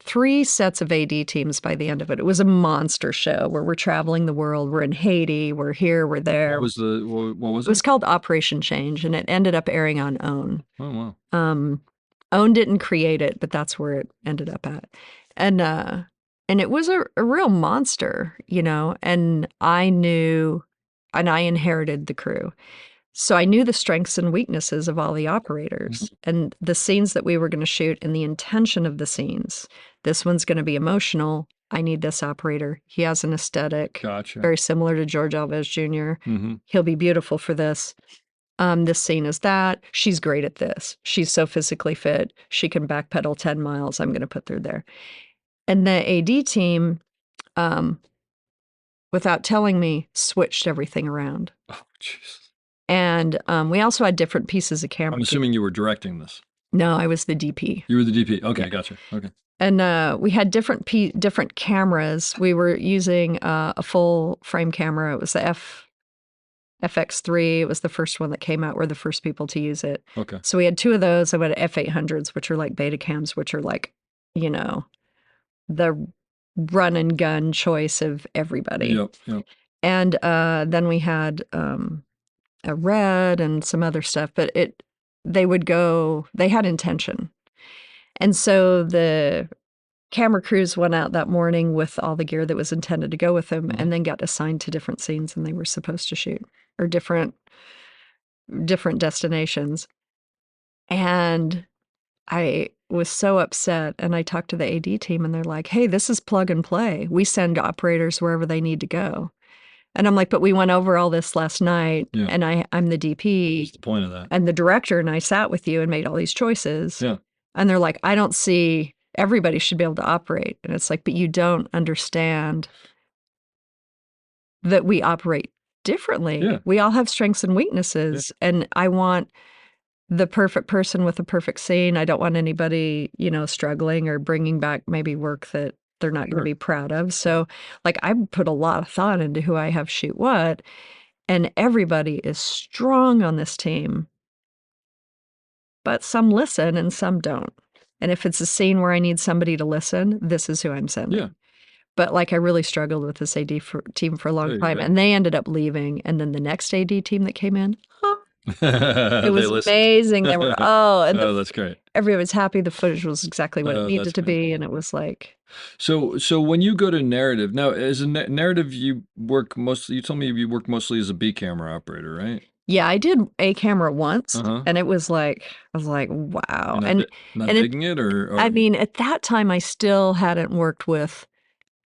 3 sets of AD teams by the end of it. It was a monster show where we're traveling the world. We're in Haiti. We're here. We're there. What was it? It was called Operation Change, and it ended up airing on OWN. Oh, wow. OWN didn't create it, but that's where it ended up at. And it was a real monster, and I knew, and I inherited the crew. So I knew the strengths and weaknesses of all the operators and the scenes that we were going to shoot and the intention of the scenes. This one's going to be emotional. I need this operator. He has an aesthetic Gotcha. very similar to George Alves Jr. Mm-hmm. He'll be beautiful for this. This scene is that. She's great at this. She's so physically fit. She can backpedal 10 miles. I'm going to put her there. And the AD team, without telling me, switched everything around. Oh, jeez. And we also had different pieces of camera. I'm assuming you were directing this. No, I was the DP. You were the DP. Okay, gotcha. Okay. And we had different cameras. We were using a full frame camera. It was the FX3. It was the first one that came out. We're the first people to use it. Okay. So we had 2 of those. I went F800s, which are like beta cams, which are like, you know, the run and gun choice of everybody. Yep. And then we had a red and some other stuff, but they had intention. And so the camera crews went out that morning with all the gear that was intended to go with them, and then got assigned to different scenes and they were supposed to shoot, or different destinations. And I was so upset, and I talked to the AD team and they're like, hey, this is plug and play. We send operators wherever they need to go. And I'm like, but we went over all this last night, and I'm the DP. What's the point of that? And the director, and I sat with you and made all these choices. Yeah. And they're like, I don't see, everybody should be able to operate. And it's like, but you don't understand that we operate differently. Yeah. We all have strengths and weaknesses. Yeah. And I want the perfect person with a perfect scene. I don't want anybody, struggling or bringing back maybe work that they're not going to be proud of. So like, I put a lot of thought into who I have shoot what, and everybody is strong on this team, but some listen and some don't. And if it's a scene where I need somebody to listen, this is who I'm sending. Yeah. But like, I really struggled with this AD team for a long time, and they ended up leaving. And then the next AD team that came in, it was amazing. They were, that's great. Everybody was happy. The footage was exactly what it needed to be. And it was like. So when you go to narrative, now as a narrative, you told me you work mostly as a B camera operator, right? Yeah, I did A camera once, and it was like, I was like, wow. And digging it, or? I mean, at that time, I still hadn't worked with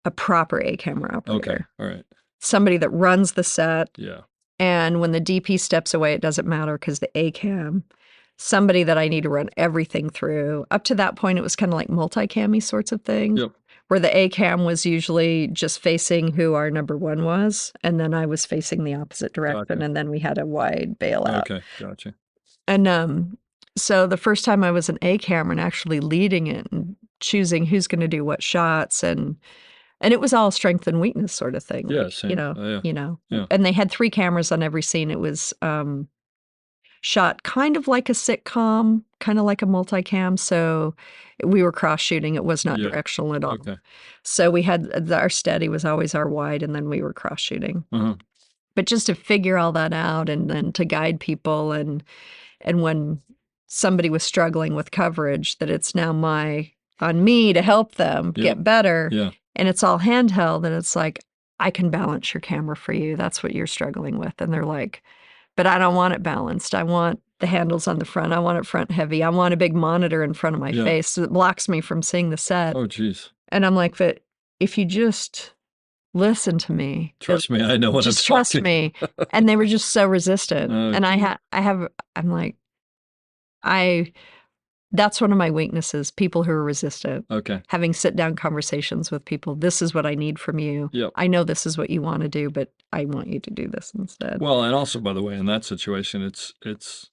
a proper A camera operator. Okay, all right. Somebody that runs the set. Yeah. And when the DP steps away, it doesn't matter because the A cam, somebody that I need to run everything through. Up to that point, it was kind of like multi-cammy sorts of things. Yep. Where the A cam was usually just facing who our number one was, and then I was facing the opposite direction, and then we had a wide bailout. Okay, gotcha. And so the first time I was an A camera and actually leading it and choosing who's going to do what shots, and it was all strength and weakness sort of thing. Yeah, like, same. Yeah. And they had 3 cameras on every scene. It was shot kind of like a sitcom, kind of like a multicam. So we were cross shooting. It was not directional at all. Okay. So we had our steady was always our wide, and then we were cross shooting. But just to figure all that out, and then to guide people, and when somebody was struggling with coverage, that it's now on me to help them get better. Yeah. And it's all handheld, and it's like, I can balance your camera for you. That's what you're struggling with. And they're like, but I don't want it balanced. I want the handles on the front. I want it front heavy. I want a big monitor in front of my face so it blocks me from seeing the set. Oh, geez. And I'm like, but if you just listen to me. Trust me, I know what I'm just trust me. And they were just so resistant. And that's one of my weaknesses, people who are resistant. Okay. Having sit-down conversations with people. This is what I need from you. Yep. I know this is what you want to do, but I want you to do this instead. Well, and also, by the way, in that situation, it's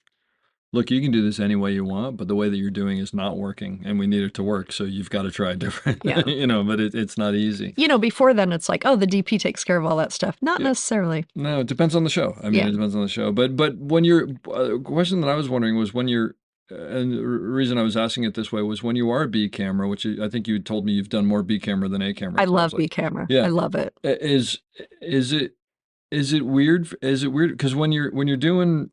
look, you can do this any way you want, but the way that you're doing is not working, and we need it to work, so you've got to try different. Yeah. But it's not easy. Before then, it's like, oh, the DP takes care of all that stuff. Not necessarily. No, it depends on the show. I mean, it depends on the show. But when you're, question that I was wondering was when you're, and the reason I was asking it this way was when you are a B camera, which I think you told me you've done more B camera than A camera. I love B camera. Yeah. I love it. Is it weird? Is it weird? Because when you're doing,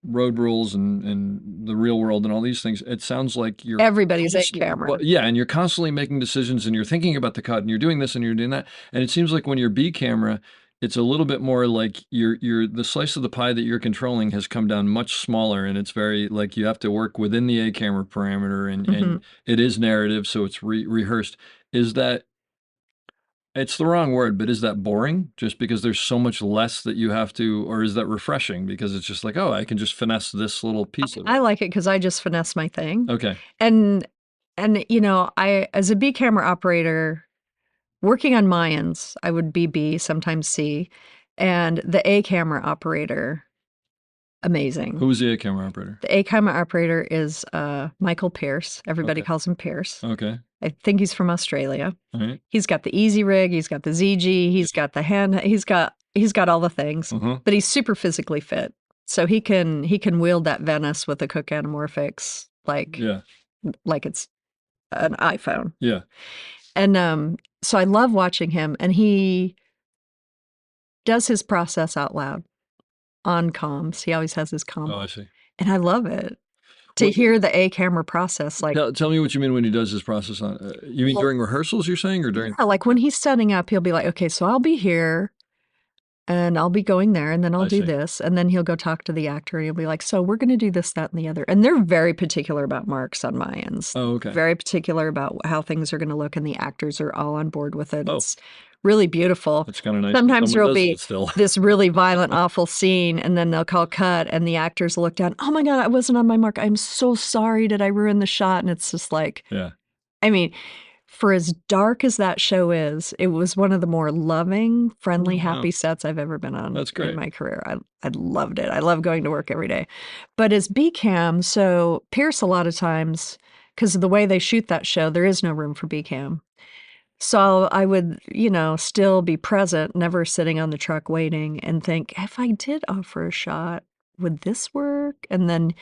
road rules and the real world and all these things, it sounds like everybody's A camera. Well, yeah, and you're constantly making decisions, and you're thinking about the cut, and you're doing this and you're doing that. And it seems like when you're B camera, it's a little bit more like the slice of the pie that you're controlling has come down much smaller, and it's very like you have to work within the A camera parameter, and it is narrative, so it's rehearsed. Is that It's the wrong word, but is that boring? Just because there's so much less that you have to, or is that refreshing because it's just like, oh, I can just finesse this little piece of I it? like it because I just finesse my thing. Okay. And I as a B camera operator working on Mayans, I would be B, sometimes C, and the A camera operator, amazing. Who's the camera operator? The A camera operator is Michael Pierce. Everybody Okay. calls him Pierce. Okay. I think he's from Australia. All right. He's got the easy rig, he's got the ZG, he's got the hand, he's got all the things, Uh-huh. but he's super physically fit. So he can wield that Venice with a Cook Anamorphics Yeah. like it's an iPhone. Yeah. And so I love watching him, and he does his process out loud on comms. He always has his comm, Oh, I see. and I love it to What- hear the A camera process. Like, Tell me what you mean when he does his process on. You mean Well- during rehearsals? You're saying, or during? yeah, like when he's setting up, he'll be like, "Okay, so I'll be here, and I'll be going there, and then I'll I do see. this," and then he'll go talk to the actor, and he'll be like, "So we're going to do this, that, and the other." And they're very particular about marks on Mayans. Oh, okay. Very particular about how things are going to look, and the actors are all on board with it. Oh. It's really beautiful. That's kind of nice. that Sometimes someone there'll does be it still. this really violent, awful scene, and then they'll call cut, and the actors will look down. Oh my God, I wasn't on my mark. I'm so sorry. Did I ruin the shot? And it's just like, Yeah. I mean, for as dark as that show is, it was one of the more loving, friendly, Oh, wow. happy sets I've ever been on That's great. in my career. I loved it. I love going to work every day. But as B-Cam, so Pierce, a lot of times, because of the way they shoot that show, there is no room for B-Cam. So I would, still be present, never sitting on the truck waiting, and think, if I did offer a shot, would this work? And then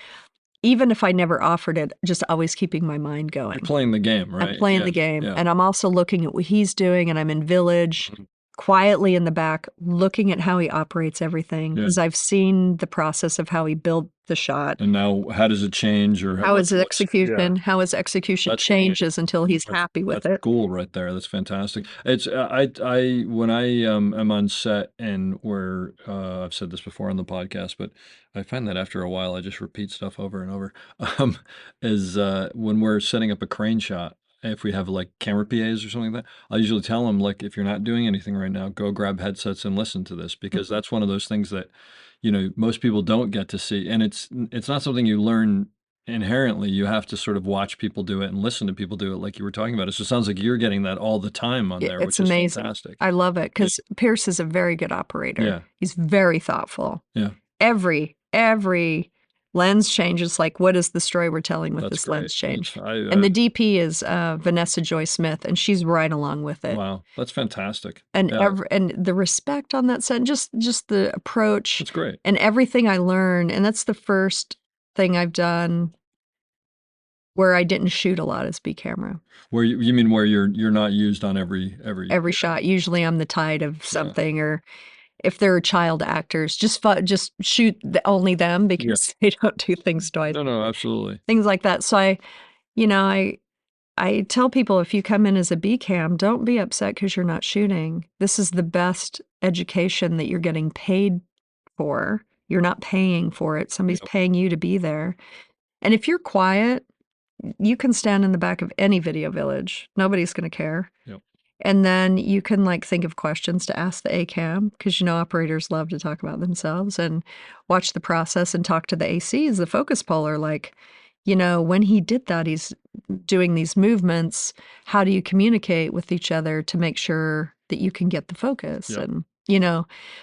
even if I never offered it, just always keeping my mind going. You're playing the game, right? I'm playing Yeah, the game, yeah. and I'm also looking at what he's doing, and I'm in Village, Mhm. quietly in the back, looking at how he operates everything, Yeah. because I've seen the process of how he built the shot. And now, how does it change, or How his what's- execution, how his execution That's- changes until he's happy with That's it. cool right there. That's fantastic. It's I when I am on set and where I've said this before on the podcast, but I find that after a while I just repeat stuff over and over. Is when we're setting up a crane shot. If we have like camera PAs or something like that, I usually tell them, like, if you're not doing anything right now, go grab headsets and listen to this, because that's one of those things that most people don't get to see, and it's not something you learn inherently. You have to sort of watch people do it and listen to people do it, like you were talking about. So it sounds like you're getting that all the time on there, It's which is amazing. fantastic. I love it because Pierce is a very good operator. Yeah. He's very thoughtful. Yeah. Every lens change is like, what is the story we're telling with That's this great. lens change? That's- And the DP is Vanessa Joy Smith, and she's right along with it. wow, that's fantastic. And Yeah, and the respect on that set, and just the approach that's great. and everything I learned, and that's the first thing I've done where I didn't shoot a lot as B camera. Where you mean where you're not used on every Every shot, usually I'm the tide of something, or if there are child actors, just shoot only them because they don't do things twice. No, absolutely. Things like that. So I tell people, if you come in as a B cam, don't be upset because you're not shooting. This is the best education that you're getting paid for. You're not paying for it. Somebody's Yep. paying you to be there. And if you're quiet, you can stand in the back of any video village. Nobody's going to care. Yep. And then you can think of questions to ask the ACAM, because operators love to talk about themselves, and watch the process and talk to the ACs, the focus puller, when he did that, he's doing these movements. How do you communicate with each other to make sure that you can get the focus? Yep. And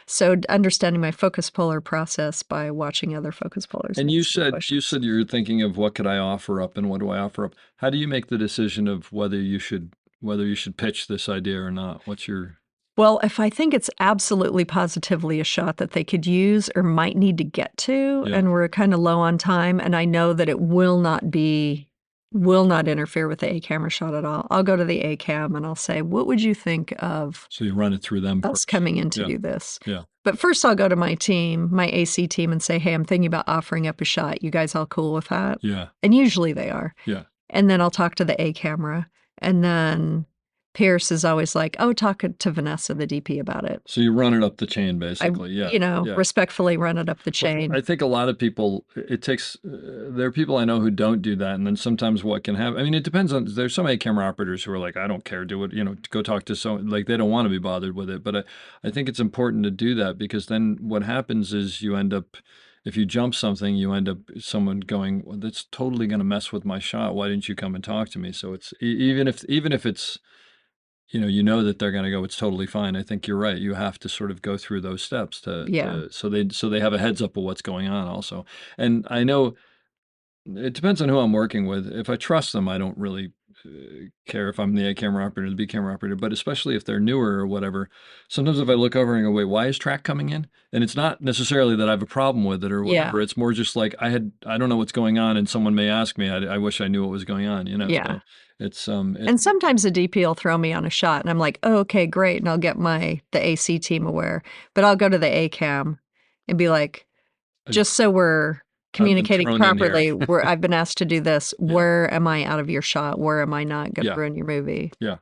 so understanding my focus puller process by watching other focus pullers. And and you asking said questions. you're thinking of what could I offer up and what do I offer up? How do you make the decision of whether you should pitch this idea or not? What's your Well, if I think it's absolutely positively a shot that they could use or might need to get to, Yeah. and we're kind of low on time, and I know that it will not interfere with the A camera shot at all, I'll go to the A cam and I'll say, what would you think of so you run it through them us first? coming in to Yeah. do this? Yeah. But first I'll go to my team, my AC team, and say, hey, I'm thinking about offering up a shot. You guys all cool with that? Yeah. And usually they are. Yeah. And then I'll talk to the A camera, and then Pierce is always like, oh, talk to Vanessa, the DP, about it. So you run it up the chain, I, basically. Yeah. respectfully run it up the chain. I think a lot of people, it takes, there are people I know who don't do that. And then sometimes what can happen, I mean, it depends on, there's so many camera operators who are like, I don't care, do it, go talk to someone, like they don't want to be bothered with it. But I think it's important to do that, because then what happens is you end up, if you jump something, you end up someone going, well, that's totally going to mess with my shot. Why didn't you come and talk to me? So it's, even if it's, that they're going to go, it's totally fine. I think you're right. You have to sort of go through those steps so they have a heads up of what's going on also. And I know it depends on who I'm working with. If I trust them, I don't really care if I'm the A camera operator or the B camera operator, but especially if they're newer or whatever, sometimes if I look over and go, wait, why is track coming in? And it's not necessarily that I have a problem with it or whatever. It's more just like, I don't know what's going on, and someone may ask me, I wish I knew what was going on, Yeah. So it's, and sometimes the DP will throw me on a shot and I'm like, oh, okay, great. And I'll get the AC team aware, but I'll go to the A cam and be like, just so we're communicating properly, where I've been asked to do this, where am I out of your shot? Where am I not going to ruin your movie? Yeah.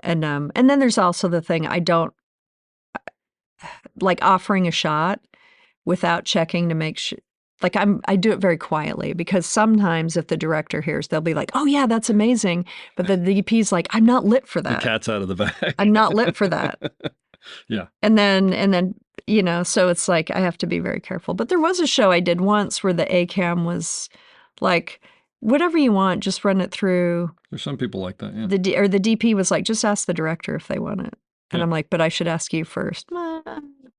And then there's also the thing, I don't like offering a shot without checking to make sure. Like I do it very quietly, because sometimes if the director hears, they'll be like, oh yeah, that's amazing. But the DP's like, I'm not lit for that. The cat's out of the bag. I'm not lit for that. Yeah. And then, so it's like, I have to be very careful. But there was a show I did once where the A cam was like, whatever you want, just run it through. There's some people like that. Yeah. The DP was like, just ask the director if they want it. And I'm like, but I should ask you first.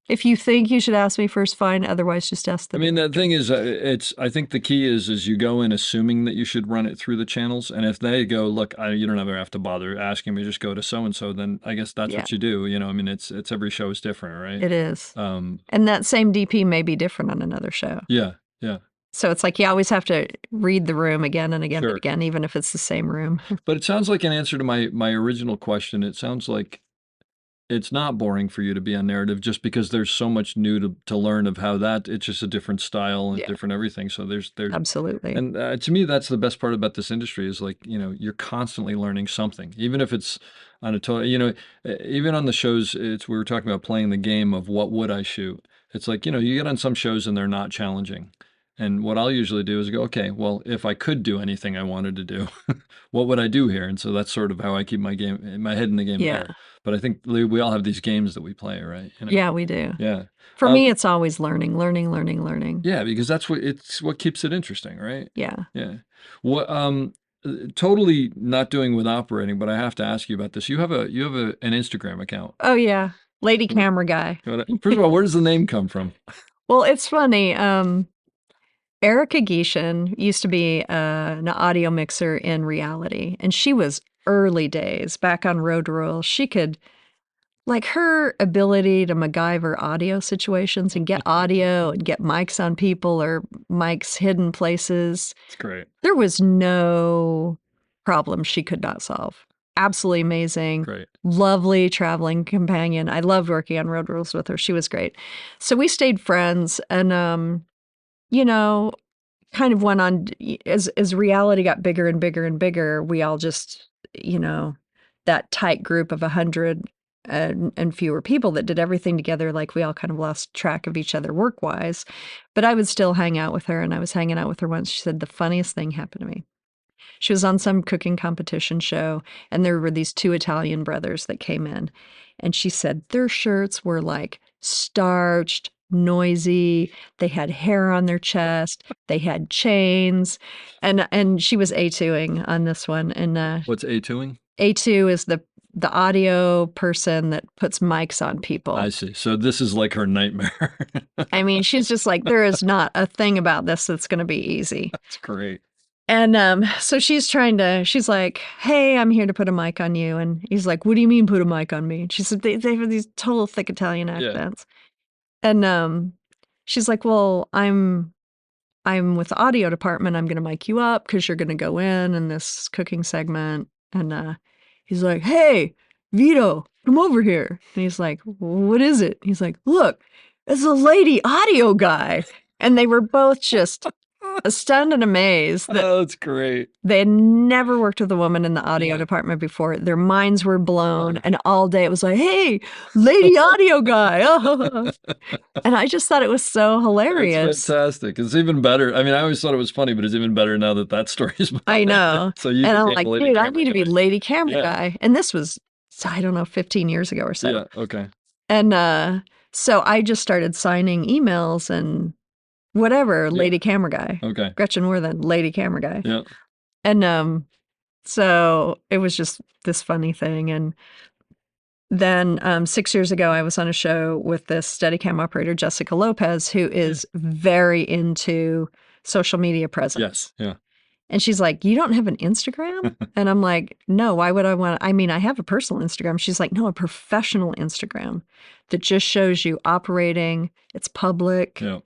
If you think you should ask me first, fine. Otherwise, just ask the director. The thing is, I think the key is you go in assuming that you should run it through the channels. And if they go, look, you don't ever have to bother asking me, just go to so-and-so, then I guess that's what you do. It's every show is different, right? It is. And that same DP may be different on another show. Yeah. So it's like you always have to read the room again and again and again, even if it's the same room. But it sounds like, an answer to my original question, it sounds like it's not boring for you to be on narrative, just because there's so much new to learn of how it's just a different style and different everything. So there's absolutely. And to me, that's the best part about this industry is like, you're constantly learning something, even if it's on a total, even on the shows, we were talking about playing the game of what would I shoot? It's like, you get on some shows and they're not challenging. And what I'll usually do is go, okay, well, if I could do anything I wanted to do, what would I do here? And so that's sort of how I keep my head in the game there. But I think we all have these games that we play, right? Yeah, we do. Yeah. For me, it's always learning. Yeah, because that's what keeps it interesting, right? Yeah. Yeah. What totally not doing with operating, but I have to ask you about this. You have an Instagram account. Oh yeah, Lady Camera Guy. First of all, where does the name come from? Well, it's funny. Erica Geishan used to be an audio mixer in reality, and she was early days back on Road to Roll. She could, like, her ability to MacGyver audio situations and get audio and get mics on people or mics hidden places. It's great. There was no problem she could not solve. Absolutely amazing. Great. Lovely traveling companion. I loved working on Road Rules with her. She was great. So we stayed friends, and kind of went on as reality got bigger and bigger and bigger. We all just, that tight group of 100 and fewer people that did everything together, like we all kind of lost track of each other work-wise. But I would still hang out with her, and I was hanging out with her once. She said the funniest thing happened to me. She was on some cooking competition show, and there were these two Italian brothers that came in, and she said their shirts were like starched, noisy, they had hair on their chest, they had chains, and she was A2ing on this one. And what's A2ing? A2 is the audio person that puts mics on people. I see. So this is like her nightmare. I mean, she's just like, there is not a thing about this that's going to be easy. That's great. And so she's like, hey, I'm here to put a mic on you. And he's like, what do you mean put a mic on me? And she said, they have these total thick Italian accents. And she's like, well, I'm with the audio department. I'm going to mic you up because you're going to go in this cooking segment. And he's like, hey, Vito, come over here. And he's like, what is it? He's like, look, it's a lady audio guy. And they were both just stunned and amazed that Oh, that's great. they had never worked with a woman in the audio Yeah. department before. Their minds were blown, and all day it was like, "Hey, lady audio guy!" And I just thought it was so It's hilarious. fantastic. It's even better. I mean, I always thought it was funny, but it's even better now that story's I behind it. know, So you and I'm became like, a lady "Dude, I camera need to be guy. lady camera Yeah. guy." And this was, I don't know, 15 years ago or so. Yeah. Okay. And so I just started signing emails and whatever, lady camera guy. Okay. Gretchen Warthen, lady camera guy. Yeah. And so it was just this funny thing. And then 6 years ago, I was on a show with this Steadicam operator, Jessica Lopez, who is very into social media presence. Yes. Yeah. And she's like, "You don't have an Instagram?" And I'm like, "No, why would I want I mean, I have a personal Instagram." She's like, "No, a professional Instagram that just shows you operating. It's public. Yeah.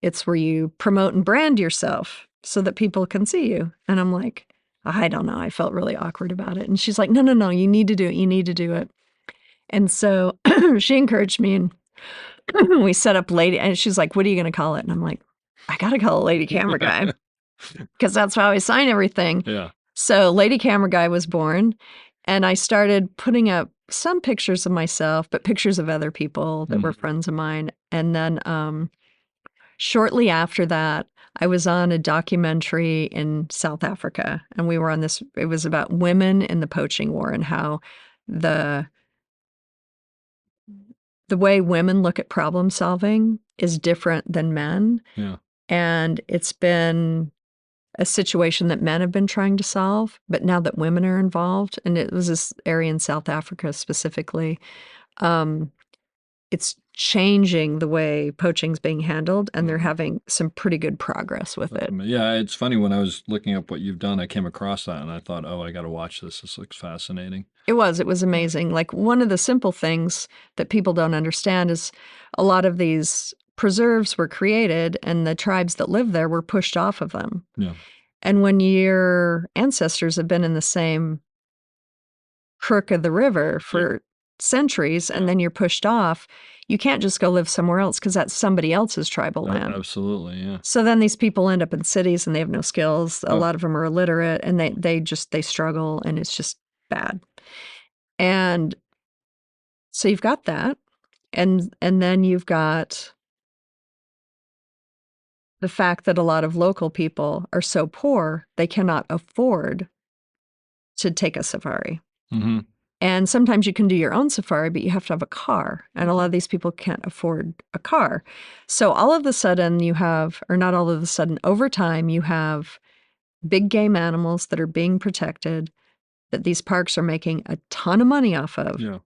It's where you promote and brand yourself so that people can see you." And I'm like, I don't know. I felt really awkward about it. And she's like, "No, no, no, you need to do it. You need to do it." And so she encouraged me, and we set up lady, and she's like, "What are you going to call it?" And I'm like, "I got to call it Lady Camera Guy because that's how I sign everything." Yeah. So Lady Camera Guy was born, and I started putting up some pictures of myself, but pictures of other people that were friends of mine. And then shortly after that, I was on a documentary in South Africa, and we were on this, it was about women in the poaching war and how the way women look at problem solving is different than men. Yeah. And it's been a situation that men have been trying to solve, but now that women are involved, and it was this area in South Africa specifically, it's changing the way poaching's being handled, and they're having some pretty good progress with it. Yeah. It's funny, when I was looking up what you've done, I came across that and I thought, oh, I got to watch this. This looks fascinating. It was amazing. Like, one of the simple things that people don't understand is a lot of these preserves were created and the tribes that live there were pushed off of them. Yeah. And when your ancestors have been in the same crook of the river for centuries, and then you're pushed off, you can't just go live somewhere else because that's somebody else's tribal land. Absolutely. Yeah. So then these people end up in cities and they have no skills. A lot of them are illiterate, and they struggle, and it's just bad. And so you've got that. And then you've got the fact that a lot of local people are so poor, they cannot afford to take a safari. Mm-hmm. And sometimes you can do your own safari, but you have to have a car. And a lot of these people can't afford a car. So all of a sudden you have, or not all of a sudden, over time, you have big game animals that are being protected, that these parks are making a ton of money off of. Yeah.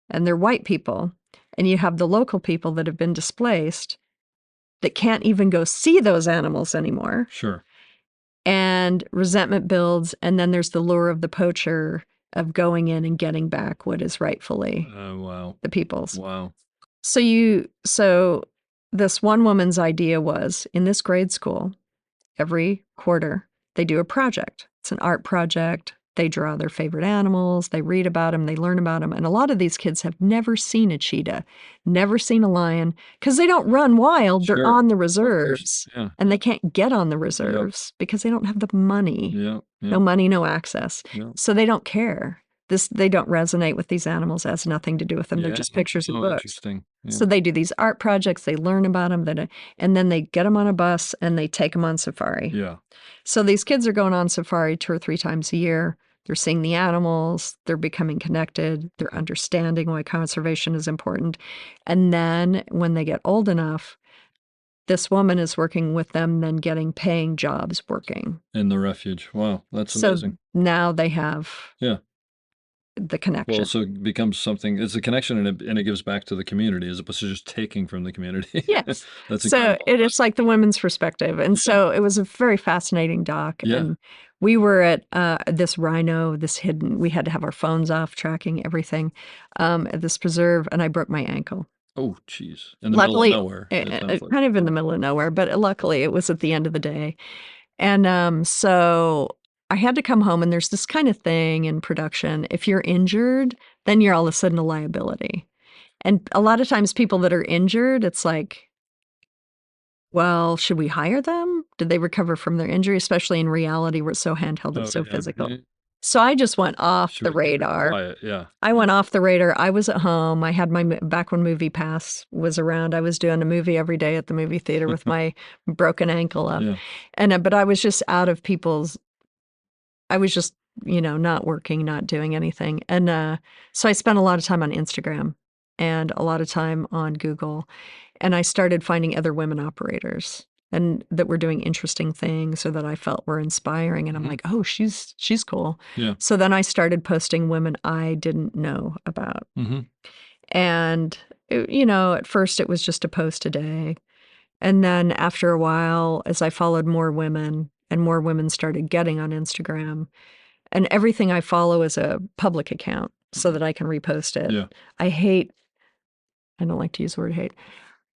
And they're white people. And you have the local people that have been displaced that can't even go see those animals anymore. Sure. And resentment builds. And then there's the lure of the poacher of going in and getting back what is rightfully Wow. the people's. Wow. So this one woman's idea was, in this grade school, every quarter, they do a project. It's an art project. They draw their favorite animals. They read about them. They learn about them. And a lot of these kids have never seen a cheetah, never seen a lion, because they don't run wild. They're Sure. on the reserves. Yeah. And they can't get on the reserves because they don't have the money. Yeah. Yeah. No money, no access. Yeah. So they don't care. They don't resonate with these animals. It has nothing to do with them. They're just pictures of Oh, books. interesting. Yeah. So they do these art projects. They learn about them. And then they get them on a bus and they take them on safari. Yeah. So these kids are going on safari 2 or 3 times a year. They're seeing the animals. They're becoming connected. They're understanding why conservation is important. And then when they get old enough, this woman is working with them, then getting paying jobs working. In the refuge. Wow. That's So amazing. now they have Yeah. the connection. Well, so it becomes something, it's a connection, and it gives back to the community as opposed to just taking from the community. Yes. That's So incredible. it's like the women's perspective. And so it was a very fascinating doc. Yeah. And we were at this rhino, this hidden, we had to have our phones off, tracking everything, at this preserve, and I broke my ankle. Oh, geez. In the Luckily, middle of nowhere. it sounds like. kind of in the middle of nowhere, but luckily it was at the end of the day. And so I had to come home, and there's this kind of thing in production. If you're injured, then you're all of a sudden a liability. And a lot of times people that are injured, it's like, well, should we hire them? Did they recover from their injury? Especially in reality, we're so handheld and so yeah. physical. Yeah. So I just went off Should the we radar. try it? Yeah. I went off the radar. I was at home. I had back when Movie Pass was around, I was doing a movie every day at the movie theater with my broken ankle up. Yeah. And, but I was just out of I was just, not working, not doing anything. And so I spent a lot of time on Instagram and a lot of time on Google. And I started finding other women operators and that were doing interesting things or that I felt were inspiring. And I'm like, oh, she's cool. Yeah. So then I started posting women I didn't know about. Mm-hmm. And, at first it was just a post a day. And then after a while, as I followed more women and more women started getting on Instagram, and everything I follow is a public account so that I can repost it. Yeah. I don't like to use the word hate.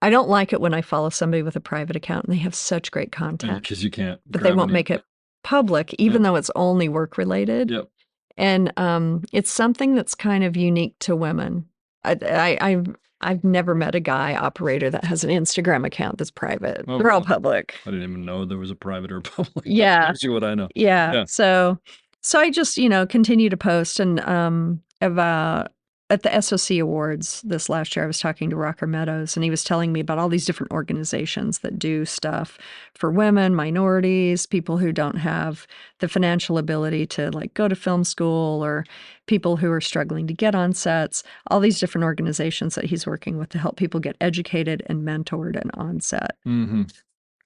I don't like it when I follow somebody with a private account and they have such great content, Because you can't. but they won't make it public, even though it's only work related. Yep. And it's something that's kind of unique to women. I've never met a guy operator that has an Instagram account that's private. Oh, They're all wow. public. I didn't even know there was a private or public. Yeah. That's what I know. Yeah. Yeah. So I just, continue to post and about at the SOC Awards this last year, I was talking to Rocker Meadows and he was telling me about all these different organizations that do stuff for women, minorities, people who don't have the financial ability to like go to film school or people who are struggling to get on sets, all these different organizations that he's working with to help people get educated and mentored and on set. Mm-hmm.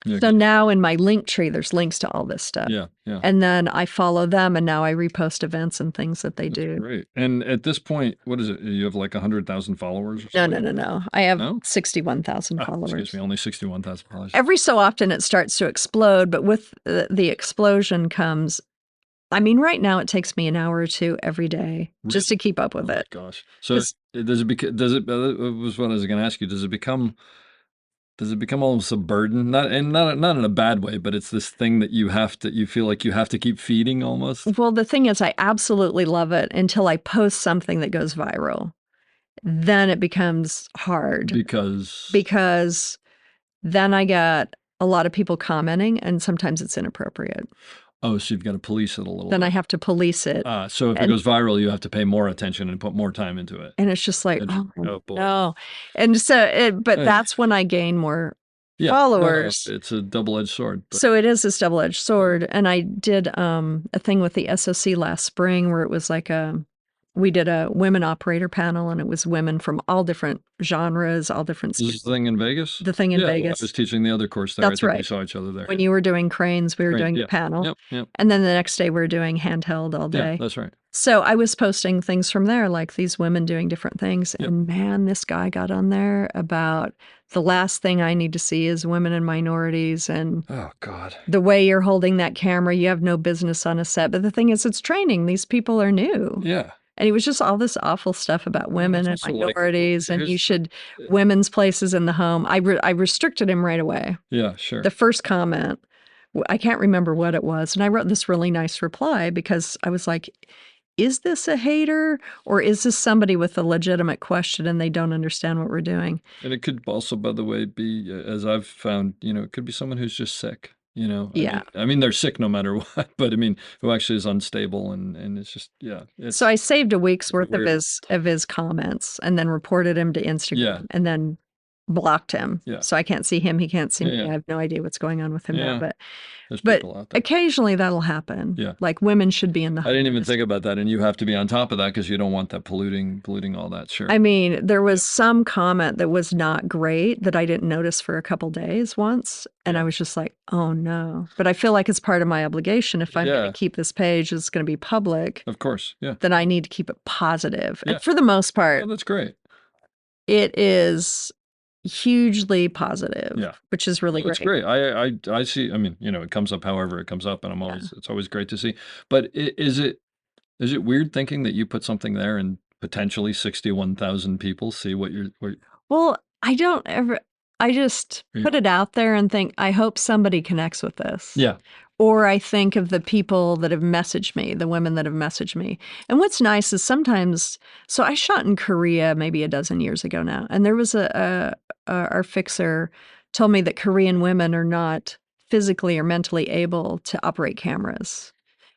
Yeah. So now in my link tree, there's links to all this stuff. Yeah. Yeah. And then I follow them and now I repost events and things that they do. Great. And at this point, what is it? You have like 100,000 followers? Or No, something? no. I have No? 61,000 Oh, followers. excuse me, only 61,000 followers. Every so often it starts to explode, but with the explosion comes, I mean, right now it takes me an hour or two every day just to keep up with Oh my it. gosh. So does it was what I was going to ask you. Does it become almost a burden? Not in a bad way, but it's this thing that you feel like you have to keep feeding almost? Well, the thing is, I absolutely love it until I post something that goes viral. Then it becomes hard because then I get a lot of people commenting and sometimes it's inappropriate. Oh, so you've got to police it a little Then bit. I have to police it. So if it goes viral, you have to pay more attention and put more time into it. And it's just like, Oh, boy. no. And so, but that's when I gain more followers. No, it's a double-edged sword. But. So it is this double-edged sword. And I did a thing with the SOC last spring where it was like we did a women operator panel and it was women from all different genres, all different. Is this the thing in Vegas? The thing in Vegas. I was teaching the other course there. That's right. We saw each other there. When you were doing cranes, we were doing the panel. Yep. And then the next day we were doing handheld all day. Yeah, that's right. So I was posting things from there, like these women doing different things. Yep. And man, this guy got on there about the last thing I need to see is women and minorities. And oh, God. The way you're holding that camera, you have no business on a set. But the thing is, it's training. These people are new. Yeah. And it was just all this awful stuff about women and minorities like, and you should women's places in the home. I restricted him right away. Yeah, sure. The first comment, I can't remember what it was. And I wrote this really nice reply because I was like, is this a hater or is this somebody with a legitimate question and they don't understand what we're doing? And it could also, by the way, be, as I've found, it could be someone who's just sick. Yeah. I mean, they're sick no matter what, but I mean, who actually is unstable and it's just, So I saved a week's worth of his comments and then reported him to Instagram and then blocked him. Yeah. So I can't see him. He can't see me. I have no idea what's going on with him now, but people out there. Occasionally that'll happen. Yeah. Like women should be in the I didn't even think about that. And you have to be on top of that because you don't want that polluting all that. Sure. I mean, there was some comment that was not great that I didn't notice for a couple days once. And I was just like, oh no. But I feel like it's part of my obligation. If I'm going to keep this page, it's going to be public. Of course. Yeah. Then I need to keep it positive. And for the most part, that's great. It is hugely positive, which is really great. It's great. I see. I mean, it comes up however it comes up, and it's always great to see. But is it weird thinking that you put something there and potentially 61,000 people see what you're? Well, I don't ever. I just put it out there and think, I hope somebody connects with this. Yeah. Or I think of the people that have messaged me, the women that have messaged me. And what's nice is sometimes, so I shot in Korea maybe a dozen years ago now, and there was our fixer told me that Korean women are not physically or mentally able to operate cameras,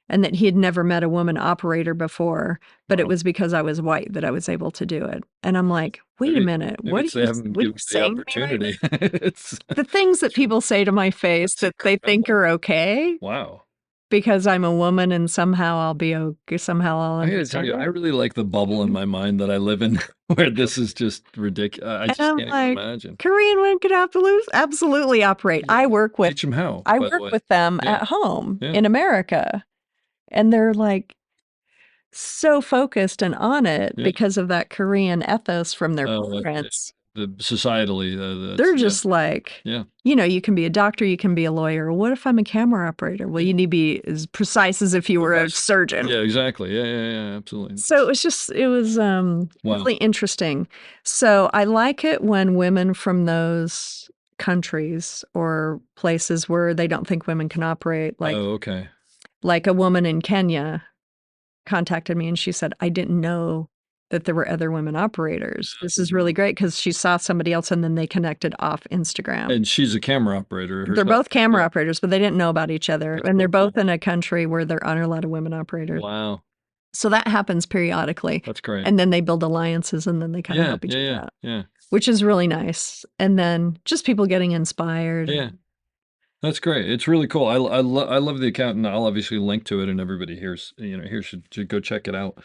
and that he had never met a woman operator before, but it Wow. was because I was white that I was able to do it. And I'm like, wait a minute, Maybe it's they haven't what are given you you the saying to me right now? opportunity. It's The things that people say to my face that they think are okay wow. because I'm a woman and somehow I'll be okay, somehow I'll I gotta tell understand you, I it. really like the bubble in my mind that I live in where this is just ridiculous. I And just I'm can't even like, imagine. Korean women could absolutely operate. Yeah. Teach them how, I by the work way. with them Yeah. at home Yeah. in America, and they're like so focused and on it Yeah. because of that Korean ethos from their Okay. parents. The societally, They're yeah. just like, Yeah. you can be a doctor, you can be a lawyer. What if I'm a camera operator? Well, you need to be as precise as if you were a surgeon. Yeah, exactly. Yeah, absolutely. So it was Wow. really interesting. So I like it when women from those countries or places where they don't think women can operate, Oh, okay. like a woman in Kenya contacted me and she said, I didn't know that there were other women operators. This is really great because she saw somebody else and then they connected off Instagram. And she's a camera operator They're herself. both camera operators, but they didn't know about each other. That's And they're pretty both in a country where there aren't a lot of women operators. Wow. So that happens periodically. That's great. And then they build alliances and then they kind of help each other out, Yeah. which is really nice. And then just people getting inspired. Yeah. That's great. It's really cool. I love the account, and I'll obviously link to it, and everybody here should go check it out.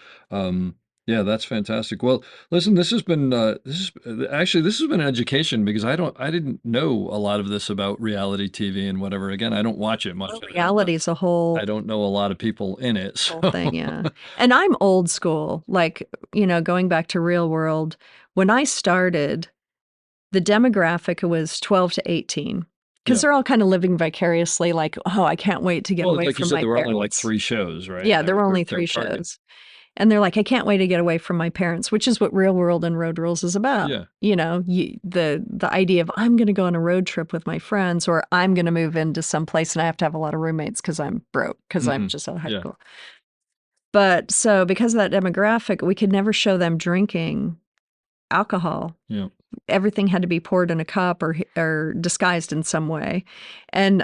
Yeah, that's fantastic. Well, listen, this has been an education because I didn't know a lot of this about reality TV and whatever. Again, I don't watch it much. Well, reality is a whole I don't know a lot of people in it. So. whole thing, yeah. And I'm old school, like, going back to real world. When I started, the demographic was 12 to 18 because Yeah. they're all kind of living vicariously like, oh, I can't wait to get Well, away like you from said, my there were only like parents. 3 shows, right? Yeah, there were only They're 3 targeted. shows. And they're like, I can't wait to get away from my parents, which is what Real World and Road Rules is about. Yeah. The idea of I'm going to go on a road trip with my friends, or I'm going to move into some place and I have to have a lot of roommates because I'm broke, because I'm just out of high Yeah. school. But so because of that demographic, we could never show them drinking alcohol. Yeah. Everything had to be poured in a cup or disguised in some way. And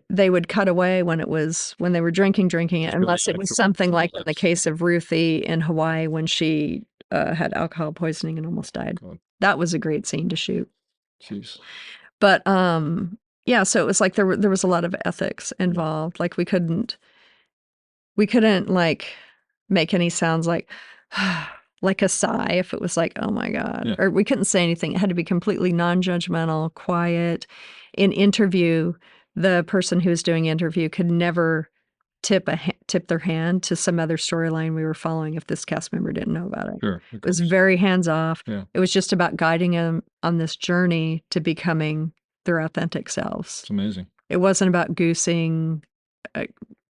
they would cut away when they were drinking it, unless it was something like in the case of Ruthie in Hawaii when she had alcohol poisoning and almost died. God. That was a great scene to shoot. Jeez. But yeah, so it was like there was a lot of ethics involved. Like we couldn't like make any sounds like like a sigh if it was like, oh my God. Yeah. Or we couldn't say anything. It had to be completely non-judgmental, quiet. In interview, the person who was doing interview could never tip their hand to some other storyline we were following if this cast member didn't know about it. Sure. It was very hands-off. Yeah. It was just about guiding them on this journey to becoming their authentic selves. It's amazing. It wasn't about goosing